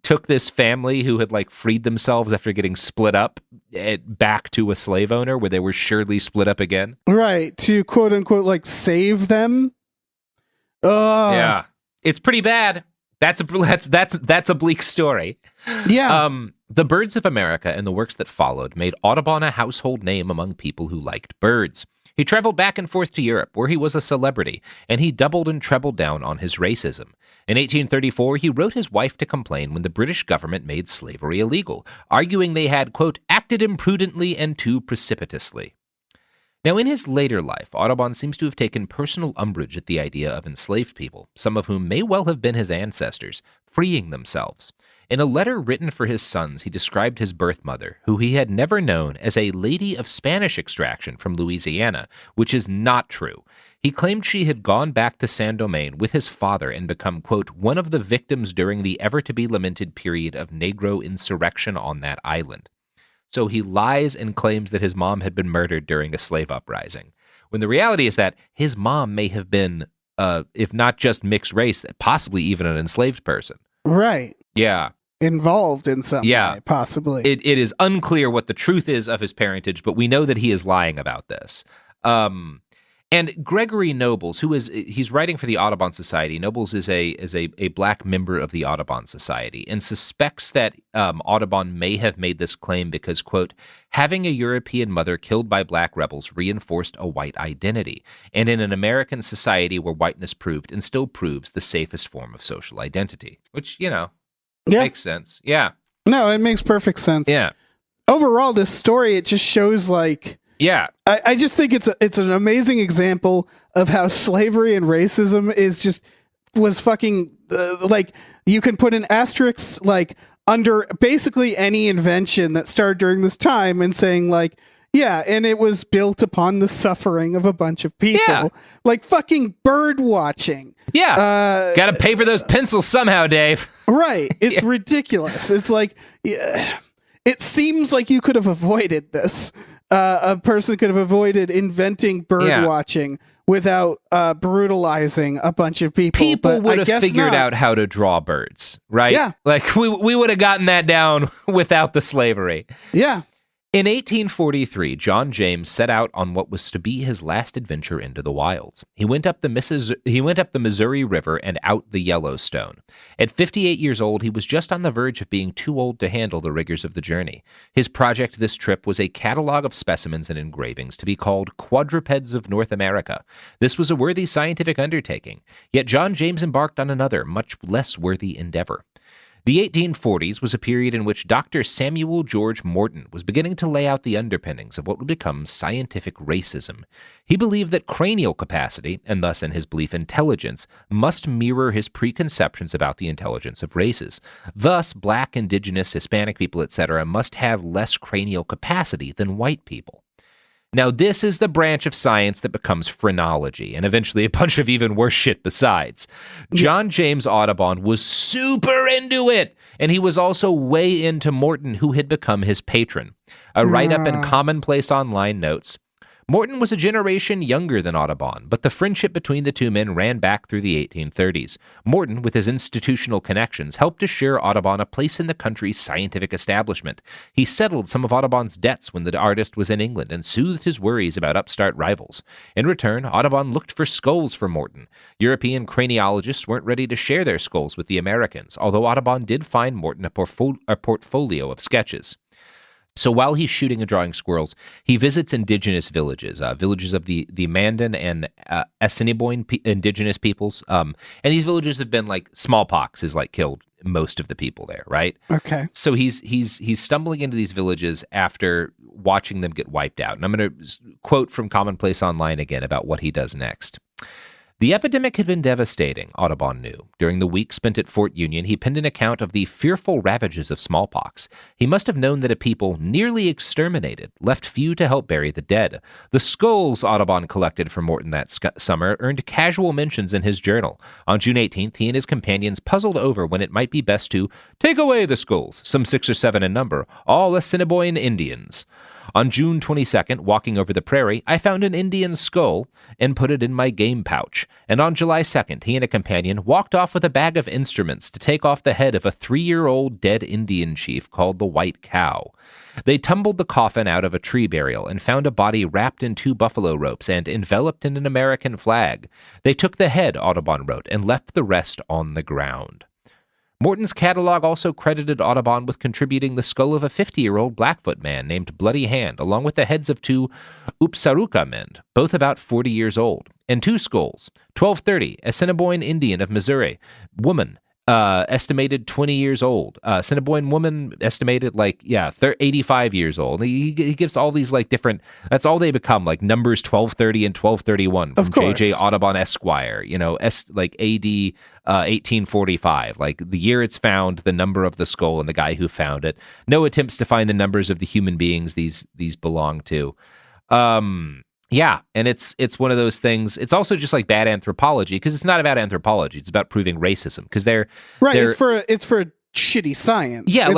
took this family who had freed themselves after getting split up back to a slave owner where they were surely split up again. Right. To quote unquote, save them. Yeah. It's pretty bad. That's a bleak story. Yeah. The Birds of America and the works that followed made Audubon a household name among people who liked birds. He traveled back and forth to Europe, where he was a celebrity, and he doubled and trebled down on his racism. In 1834, he wrote his wife to complain when the British government made slavery illegal, arguing they had, quote, acted imprudently and too precipitously. Now, in his later life, Audubon seems to have taken personal umbrage at the idea of enslaved people, some of whom may well have been his ancestors, freeing themselves. In a letter written for his sons, he described his birth mother, who he had never known, as a lady of Spanish extraction from Louisiana, which is not true. He claimed she had gone back to Saint-Domingue with his father and become, quote, one of the victims during the ever-to-be-lamented period of Negro insurrection on that island. So he lies and claims that his mom had been murdered during a slave uprising, when the reality is that his mom may have been, if not just mixed race, possibly even an enslaved person. Right. Yeah. Involved in some way, possibly. It is unclear what the truth is of his parentage, but we know that he is lying about this. And Gregory Nobles, he's writing for the Audubon Society. Nobles is a black member of the Audubon Society and suspects that Audubon may have made this claim because, quote, having a European mother killed by black rebels reinforced a white identity, and in an American society where whiteness proved and still proves the safest form of social identity, which, makes sense. Yeah. No, it makes perfect sense. Yeah. Overall, this story, it just shows yeah. I just think it's an amazing example of how slavery and racism was fucking you can put an asterisk under basically any invention that started during this time and saying and it was built upon the suffering of a bunch of people, like fucking bird watching. Yeah. Got to pay for those pencils somehow, Dave. Right. It's ridiculous. It's it seems like you could have avoided this. A person could have avoided inventing bird watching without brutalizing a bunch of people. People would have figured out how to draw birds, right? Yeah. We would have gotten that down without the slavery. Yeah. In 1843, John James set out on what was to be his last adventure into the wilds. He went up the Missouri River and out the Yellowstone. At 58 years old, he was just on the verge of being too old to handle the rigors of the journey. His project this trip was a catalog of specimens and engravings to be called Quadrupeds of North America. This was a worthy scientific undertaking, yet John James embarked on another, much less worthy endeavor. The 1840s was a period in which Dr. Samuel George Morton was beginning to lay out the underpinnings of what would become scientific racism. He believed that cranial capacity, and thus in his belief intelligence, must mirror his preconceptions about the intelligence of races. Thus, black, indigenous, Hispanic people, etc., must have less cranial capacity than white people. Now, this is the branch of science that becomes phrenology, and eventually a bunch of even worse shit besides. John James Audubon was super into it, and he was also way into Morton, who had become his patron. A write-up in Commonplace Online notes, Morton was a generation younger than Audubon, but the friendship between the two men ran back through the 1830s. Morton, with his institutional connections, helped assure Audubon a place in the country's scientific establishment. He settled some of Audubon's debts when the artist was in England and soothed his worries about upstart rivals. In return, Audubon looked for skulls for Morton. European craniologists weren't ready to share their skulls with the Americans, although Audubon did find Morton a portfolio of sketches. So while he's shooting and drawing squirrels, he visits indigenous villages, villages of the Mandan and Assiniboine indigenous peoples. And these villages have been smallpox has killed most of the people there, right? Okay. So he's stumbling into these villages after watching them get wiped out. And I'm going to quote from Commonplace Online again about what he does next. The epidemic had been devastating, Audubon knew. During the week spent at Fort Union, he penned an account of the fearful ravages of smallpox. He must have known that a people nearly exterminated left few to help bury the dead. The skulls Audubon collected for Morton that summer earned casual mentions in his journal. On June 18th, he and his companions puzzled over when it might be best to take away the skulls, some 6 or 7 in number, all Assiniboine Indians. On June 22nd, walking over the prairie, I found an Indian skull and put it in my game pouch. And on July 2nd, he and a companion walked off with a bag of instruments to take off the head of a 3-year-old dead Indian chief called the White Cow. They tumbled the coffin out of a tree burial and found a body wrapped in 2 buffalo ropes and enveloped in an American flag. They took the head, Audubon wrote, and left the rest on the ground. Morton's catalog also credited Audubon with contributing the skull of a 50-year-old Blackfoot man named Bloody Hand, along with the heads of 2 Upsaruka men, both about 40 years old, and 2 skulls, 1230, Assiniboine Indian of Missouri, woman, estimated 20 years old. Assiniboine woman, estimated 85 years old. He gives all these different, that's all they become, numbers 1230 and 1231 from J.J. Audubon Esquire, AD 1845, the year it's found, the number of the skull, and the guy who found it. No attempts to find the numbers of the human beings these belong to. Yeah, and it's one of those things. It's also just bad anthropology, because it's not about anthropology. It's about proving racism, because they're it's for shitty science. Yeah,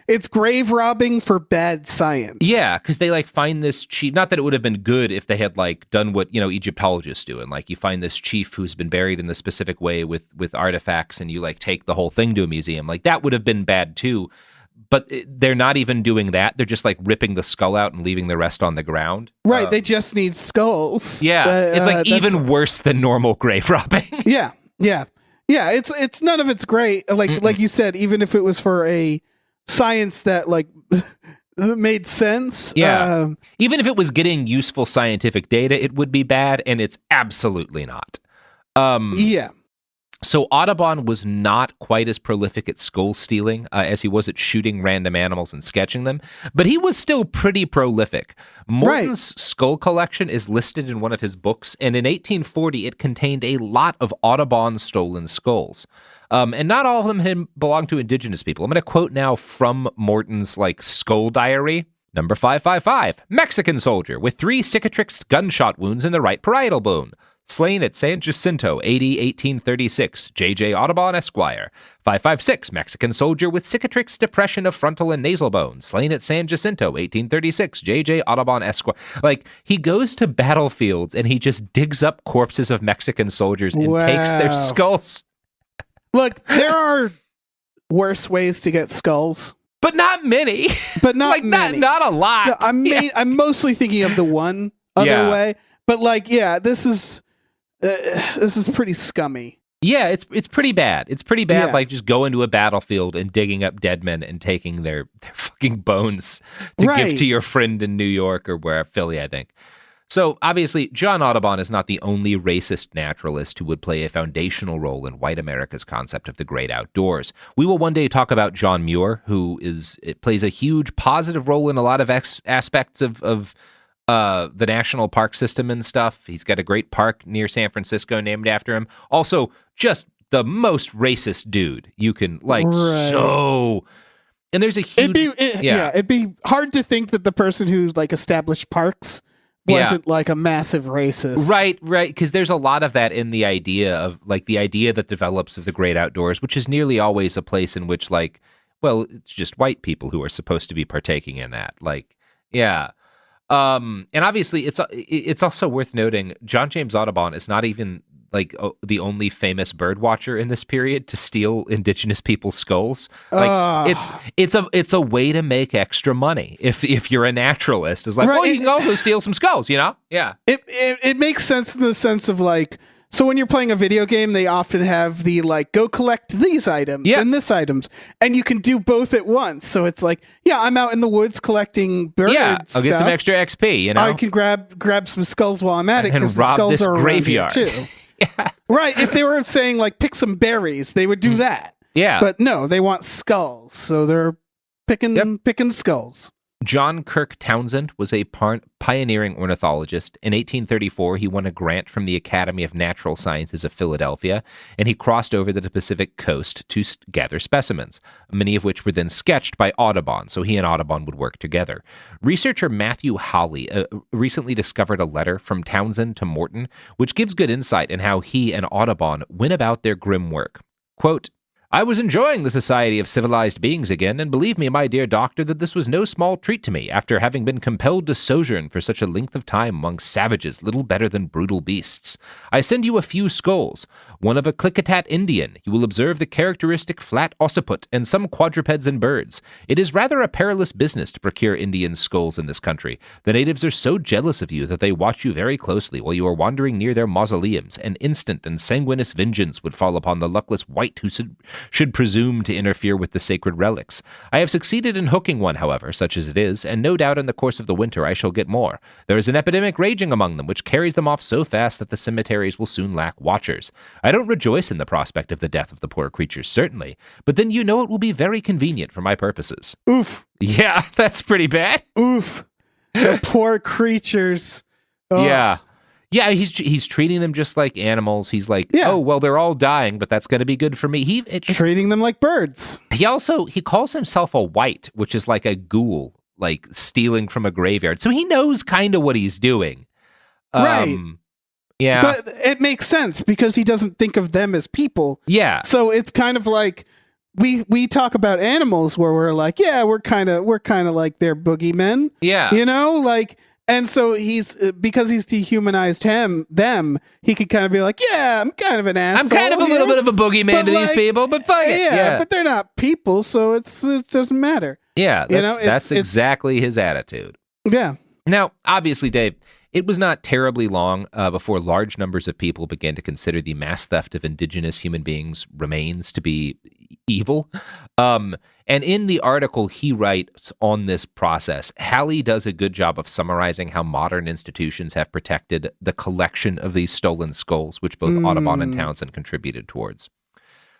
it's grave robbing for bad science. Yeah, because they find this chief. Not that it would have been good if they had done what Egyptologists do, and you find this chief who's been buried in the specific way with artifacts, and you take the whole thing to a museum. That would have been bad too. But they're not even doing that. They're just ripping the skull out and leaving the rest on the ground. Right. They just need skulls. Yeah. It's even worse than normal grave robbing. Yeah. It's none of it's great. Like you said, even if it was for a science that made sense. Yeah. Even if it was getting useful scientific data, it would be bad, and it's absolutely not. Yeah. So Audubon was not quite as prolific at skull stealing as he was at shooting random animals and sketching them, but he was still pretty prolific. Morton's skull collection is listed in one of his books, and in 1840 it contained a lot of Audubon stolen skulls. And not all of them had belonged to indigenous people. I'm going to quote now from Morton's skull diary. Number 555, Mexican soldier with 3 cicatrixed gunshot wounds in the right parietal bone. Slain at San Jacinto, AD 1836, J.J. Audubon, Esquire. 556, Mexican soldier with cicatrix depression of frontal and nasal bone. Slain at San Jacinto, 1836, J.J. Audubon, Esquire. He goes to battlefields and he just digs up corpses of Mexican soldiers and takes their skulls. Look, there are worse ways to get skulls. But not many. But not many. Not a lot. No, I'm mostly thinking of the one other way. But this is pretty scummy. Yeah, it's pretty bad. It's pretty bad, just going to a battlefield and digging up dead men and taking their fucking bones to give to your friend in New York or where, Philly, I think. So, obviously, John Audubon is not the only racist naturalist who would play a foundational role in white America's concept of the great outdoors. We will one day talk about John Muir, who plays a huge positive role in a lot of aspects of the national park system and stuff. He's got a great park near San Francisco named after him. Also, just the most racist dude you can so. And there's a huge it'd be hard to think that the person who established parks wasn't a massive racist. Right, because there's a lot of that in the idea of the idea that develops of the great outdoors, which is nearly always a place in which it's just white people who are supposed to be partaking in that. And obviously it's also worth noting John James Audubon is not even the only famous bird watcher in this period to steal indigenous people's skulls. It's a way to make extra money if you're a naturalist. It's you can also steal some skulls, Yeah. It makes sense in the sense of so when you're playing a video game, they often have the go collect these items and this items, and you can do both at once. So it's I'm out in the woods collecting bird stuff. I'll get some extra XP. I can grab some skulls while I'm at it because the rob skulls this are graveyard around here too. Right. If they were saying pick some berries, they would do that. Yeah. But no, they want skulls, so they're picking skulls. John Kirk Townsend was a pioneering ornithologist. In 1834, he won a grant from the Academy of Natural Sciences of Philadelphia, and he crossed over the Pacific coast to gather specimens, many of which were then sketched by Audubon, so he and Audubon would work together. Researcher Matthew Hawley recently discovered a letter from Townsend to Morton, which gives good insight in how he and Audubon went about their grim work. Quote, I was enjoying the society of civilized beings again, and believe me, my dear doctor, that this was no small treat to me, after having been compelled to sojourn for such a length of time among savages little better than brutal beasts. I send you a few skulls, one of a Klickitat Indian. You will observe the characteristic flat occiput, and some quadrupeds and birds. It is rather a perilous business to procure Indian skulls in this country. The natives are so jealous of you that they watch you very closely while you are wandering near their mausoleums. An instant and sanguinous vengeance would fall upon the luckless white who should presume to interfere with the sacred relics. I have succeeded in hooking one, however, such as it is, and no doubt in the course of the winter I shall get more. There is an epidemic raging among them, which carries them off so fast that the cemeteries will soon lack watchers. I don't rejoice in the prospect of the death of the poor creatures, certainly, but then it will be very convenient for my purposes. Oof. Yeah, that's pretty bad. Oof. The poor creatures. Oh. Yeah. Yeah, he's treating them just like animals. He's like, oh, well, they're all dying, but that's going to be good for me. Treating them like birds. He calls himself a wight, which is like a ghoul, like stealing from a graveyard. So he knows kind of what he's doing. Right. Yeah. But it makes sense because he doesn't think of them as people. Yeah. So it's kind of like we talk about animals where we're like, yeah, we're kind of like their boogeymen. Yeah. You know, like. And so because he's dehumanized them, he could kind of be like, yeah, I'm kind of an asshole. I'm kind of a little bit of a boogeyman to these people, but fuck it. Yeah, but they're not people, so it doesn't matter. Yeah, that's exactly his attitude. Yeah. Now, obviously, Dave, it was not terribly long before large numbers of people began to consider the mass theft of indigenous human beings' remains to be evil. And in the article he writes on this process, Halley does a good job of summarizing how modern institutions have protected the collection of these stolen skulls, which both Audubon and Townsend contributed towards.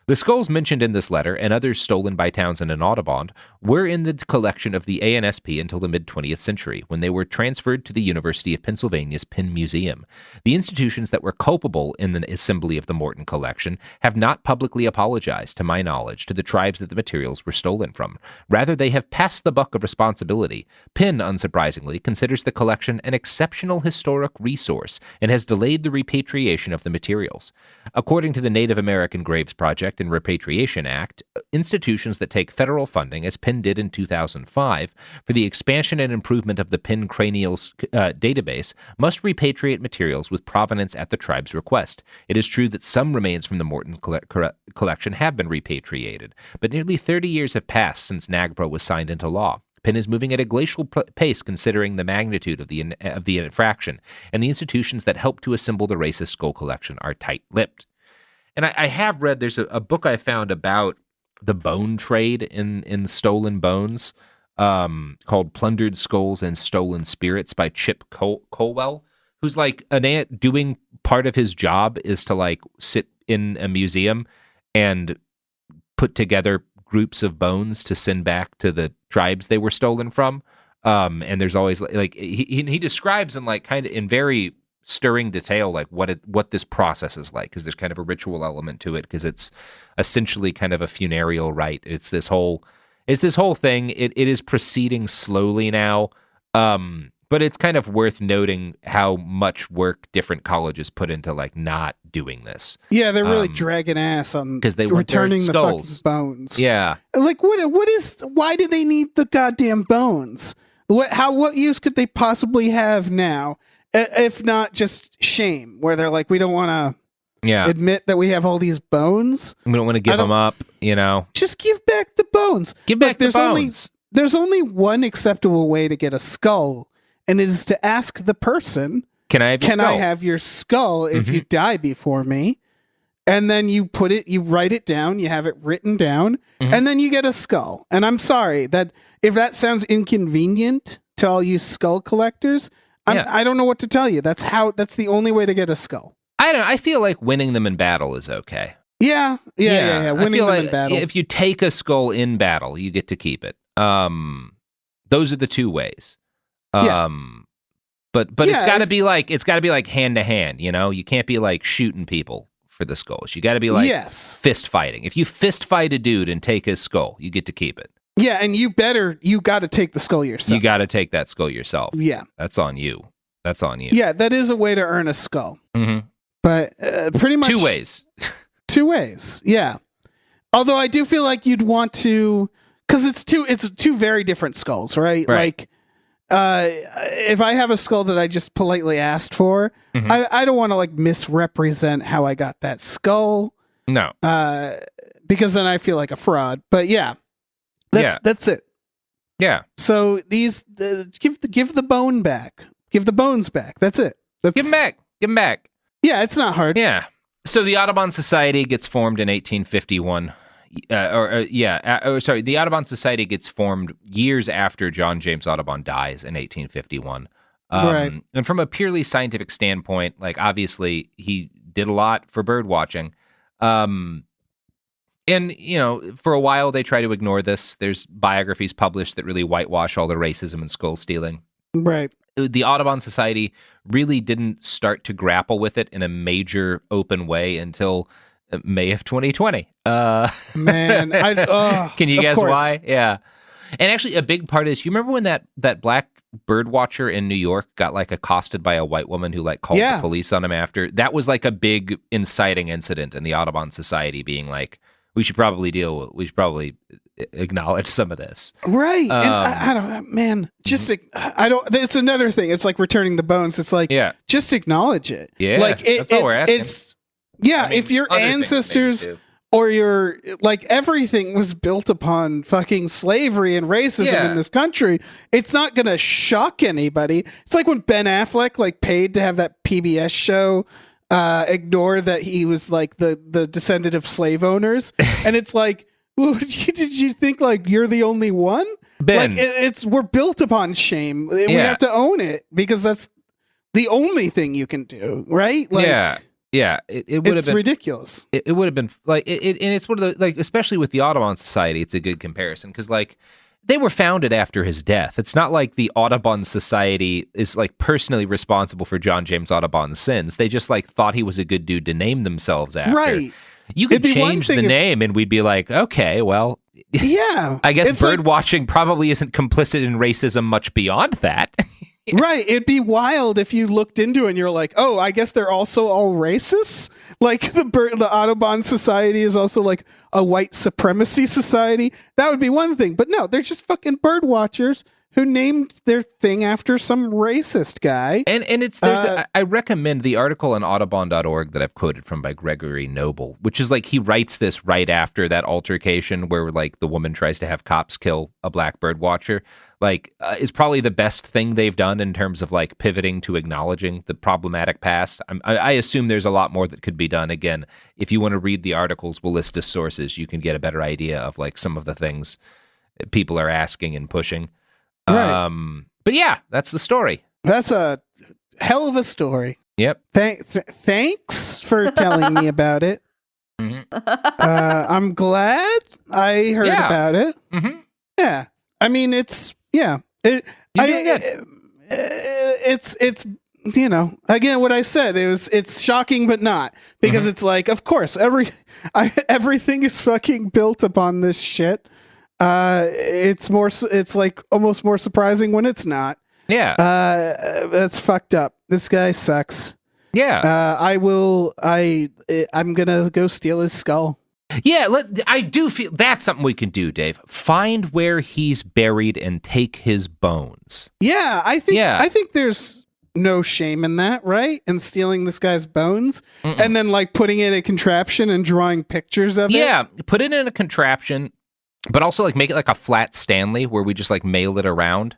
The skulls mentioned in this letter, and others stolen by Townsend and Audubon, were in the collection of the ANSP until the mid-20th century, when they were transferred to the University of Pennsylvania's Penn Museum. The institutions that were culpable in the assembly of the Morton collection have not publicly apologized, to my knowledge, to the tribes that the materials were stolen from. Rather, they have passed the buck of responsibility. Penn, unsurprisingly, considers the collection an exceptional historic resource and has delayed the repatriation of the materials. According to the Native American Graves Project and Repatriation Act, institutions that take federal funding, as Penn did in 2005, for the expansion and improvement of the Penn Cranials database, must repatriate materials with provenance at the tribe's request. It is true that some remains from the Morton collection have been repatriated, but nearly 30 years have passed since NAGPRA was signed into law. Penn is moving at a glacial pace considering the magnitude of the infraction, and the institutions that help to assemble the racist skull collection are tight-lipped. And I have read, there's a book I found about the bone trade in stolen bones called Plundered Skulls and Stolen Spirits by Chip Colwell, who's like doing part of his job is to like sit in a museum and put together groups of bones to send back to the tribes they were stolen from. And there's always like he describes in like kind of in very stirring detail like what this process is like, because there's kind of a ritual element to it, because it's essentially kind of a funereal rite. It's this whole thing. It is proceeding slowly now, but it's kind of worth noting how much work different colleges put into like not doing this. Yeah, they're really dragging ass on because they returning the fucking skulls. bones. Yeah, like why do they need the goddamn bones? What use could they possibly have now? If not just shame, where they're like, we don't want to admit that we have all these bones. We don't want to give them up, you know. Just give back the bones. Give back the bones. There's only one acceptable way to get a skull, and it is to ask the person, Can I have your skull if you die before me? And then you write it down, you have it written down, and then you get a skull. And I'm sorry that if that sounds inconvenient to all you skull collectors, I don't know what to tell you. That's the only way to get a skull. I feel like winning them in battle is okay. Yeah. Winning them in battle. If you take a skull in battle, you get to keep it. Those are the two ways. But it's got to be like hand to hand. You know, you can't be like shooting people for the skulls. You got to be like fist fighting. If you fist fight a dude and take his skull, you get to keep it. Yeah, and you got to take the skull yourself. You got to take that skull yourself. Yeah. That's on you. Yeah, that is a way to earn a skull. Mm-hmm. But pretty much... Two ways. Two ways, yeah. Although I do feel like you'd want to... Because it's two very different skulls, right? Like, if I have a skull that I just politely asked for, I don't want to like misrepresent how I got that skull. No. Because then I feel like a fraud. But yeah. That's it. Yeah. So give the bone back. Give the bones back. That's it. Give them back. Give them back. Yeah, it's not hard. Yeah. So the Audubon Society gets formed in 1851. The Audubon Society gets formed years after John James Audubon dies in 1851. Right. And from a purely scientific standpoint, like obviously he did a lot for bird watching. And, for a while they try to ignore this. There's biographies published that really whitewash all the racism and skull stealing. Right. The Audubon Society really didn't start to grapple with it in a major open way until May of 2020. Man, can you guess why? Yeah. And actually a big part is, you remember when that black bird watcher in New York got like accosted by a white woman who like called the police on him after? That was like a big inciting incident in the Audubon Society being like, we should probably acknowledge some of this. Right. And I don't, man, it's another thing. It's like returning the bones. It's like, just acknowledge it. Yeah. Like that's all we're asking. If your ancestors or your, like, everything was built upon fucking slavery and racism in this country, it's not going to shock anybody. It's like when Ben Affleck like paid to have that PBS show ignore that he was like the descendant of slave owners. And it's like, well, did you think like you're the only one? Ben. Like we're built upon shame. We have to own it because that's the only thing you can do, right? Like, it would have been ridiculous. It would have been like and it's one of the, like, especially with the Audubon Society, it's a good comparison because like they were founded after his death. It's not like the Audubon Society is like personally responsible for John James Audubon's sins. They just like thought he was a good dude to name themselves after. Right. You could change the name and we'd be like, okay, well, yeah. I guess bird watching probably isn't complicit in racism much beyond that. Right. It'd be wild if you looked into it and you're like, oh, I guess they're also all racists. Like the Audubon Society is also like a white supremacy society. That would be one thing. But no, they're just fucking bird watchers who named their thing after some racist guy. And I recommend the article on audubon.org that I've quoted from by Gregory Noble, which is like he writes this right after that altercation where like the woman tries to have cops kill a black bird watcher. Like is probably the best thing they've done in terms of like pivoting to acknowledging the problematic past. I assume there's a lot more that could be done. Again, if you want to read the articles, we'll list as sources. You can get a better idea of like some of the things people are asking and pushing. Right. But yeah, that's the story. That's a hell of a story. Yep. Thanks for telling me about it. Mm-hmm. I'm glad I heard about it. Mm-hmm. Yeah. I mean, it's it's again what I said. It's shocking, but not because it's like, of course, everything is fucking built upon this shit. It's like almost more surprising when it's not. Yeah. That's fucked up. This guy sucks. Yeah. I'm gonna go steal his skull. Yeah, I do feel that's something we can do, Dave. Find where he's buried and take his bones. Yeah, I think there's no shame in that, right? And stealing this guy's bones and then like putting it in a contraption and drawing pictures of it. Yeah, put it in a contraption, but also like make it like a flat Stanley where we just like mail it around.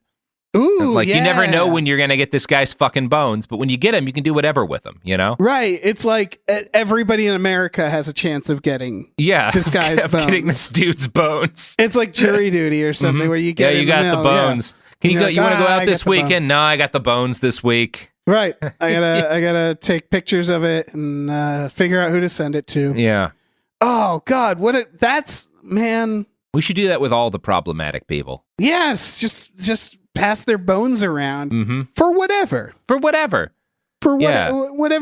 Ooh, like you never know when you're gonna get this guy's fucking bones, but when you get him, you can do whatever with them. You know, right? It's like everybody in America has a chance of getting this guy's bones. Getting this dude's bones. It's like jury duty or something where you get you got the bones. Can you go? You want to go out this weekend? No, I got the bones this week. Right. I gotta take pictures of it and figure out who to send it to. Yeah. Oh God, man. We should do that with all the problematic people. Yes, just pass their bones around for whatever. Whatever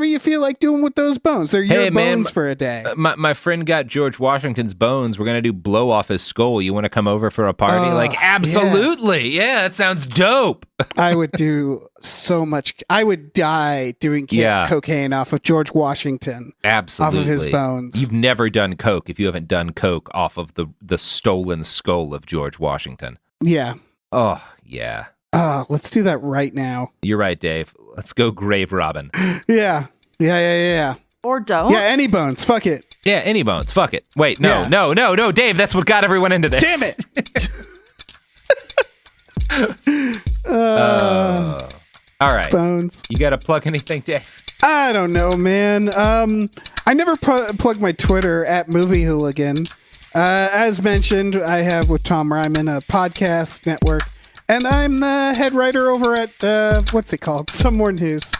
you feel like doing with those bones. They're your bones for a day. My friend got George Washington's bones. We're going to do blow off his skull. You want to come over for a party? Absolutely. Yeah, that sounds dope. I would do so much. I would die doing cocaine off of George Washington. Absolutely. Off of his bones. You've never done coke if you haven't done coke off of the stolen skull of George Washington. Yeah. Oh, yeah. Oh, let's do that right now. You're right, Dave. Let's go grave robbing. Yeah. Or don't. Yeah, any bones. Fuck it. Yeah, any bones. Fuck it. Wait, no, Dave, that's what got everyone into this. Damn it. All right. Bones. You got to plug anything, Dave? I don't know, man. I never plug my Twitter at Movie Hooligan. As mentioned, I have with Tom Ryman a podcast network, and I'm the head writer over at, what's it called? Some More News.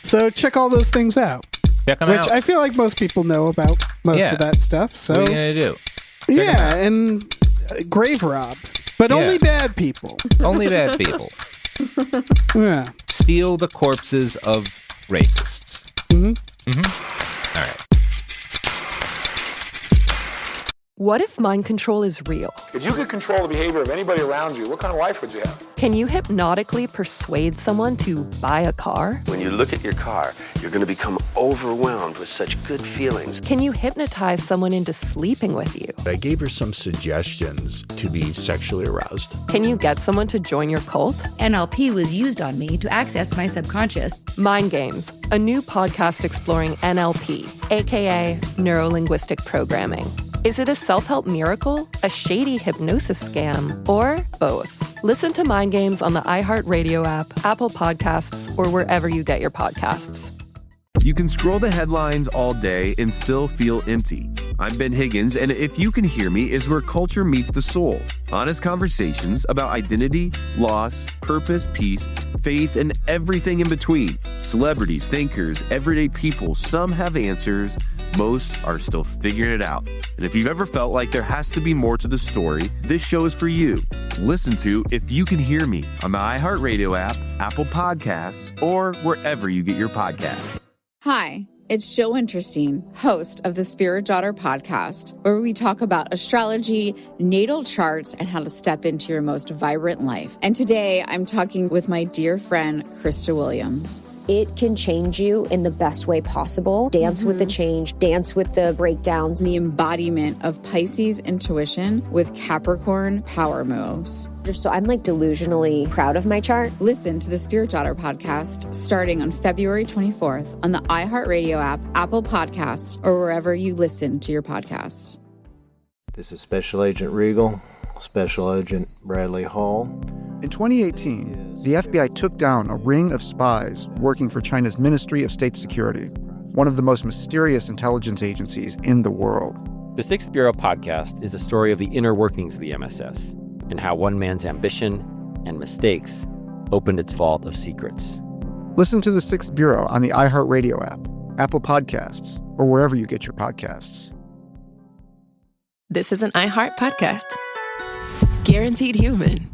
So check all those things out. Check them which out. I feel like most people know about most of that stuff. So what are you going to do? Yeah, and grave rob. But only bad people. Only bad people. Yeah. Steal the corpses of racists. All right. What if mind control is real? If you could control the behavior of anybody around you, what kind of life would you have? Can you hypnotically persuade someone to buy a car? When you look at your car, you're going to become overwhelmed with such good feelings. Can you hypnotize someone into sleeping with you? I gave her some suggestions to be sexually aroused. Can you get someone to join your cult? NLP was used on me to access my subconscious. Mind Games, a new podcast exploring NLP, aka neuro-linguistic programming. Is it a self-help miracle, a shady hypnosis scam, or both? Listen to Mind Games on the iHeartRadio app, Apple Podcasts, or wherever you get your podcasts. You can scroll the headlines all day and still feel empty. I'm Ben Higgins, and If You Can Hear Me is where culture meets the soul. Honest conversations about identity, loss, purpose, peace, faith, and everything in between. Celebrities, thinkers, everyday people, some have answers, most are still figuring it out. And if you've ever felt like there has to be more to the story, this show is for you. Listen to If You Can Hear Me on the iHeartRadio app, Apple Podcasts, or wherever you get your podcasts. Hi, it's Jill Winterstein, host of the Spirit Daughter podcast, where we talk about astrology, natal charts, and how to step into your most vibrant life. And today I'm talking with my dear friend, Krista Williams. It can change you in the best way possible. Dance with the change, dance with the breakdowns. The embodiment of Pisces intuition with Capricorn power moves. So I'm like delusionally proud of my chart. Listen to the Spirit Daughter podcast starting on February 24th on the iHeartRadio app, Apple Podcasts, or wherever you listen to your podcasts. This is Special Agent Regal, Special Agent Bradley Hall. In 2018, the FBI took down a ring of spies working for China's Ministry of State Security, one of the most mysterious intelligence agencies in the world. The Sixth Bureau podcast is a story of the inner workings of the MSS and how one man's ambition and mistakes opened its vault of secrets. Listen to The Sixth Bureau on the iHeartRadio app, Apple Podcasts, or wherever you get your podcasts. This is an iHeart podcast. Guaranteed Human.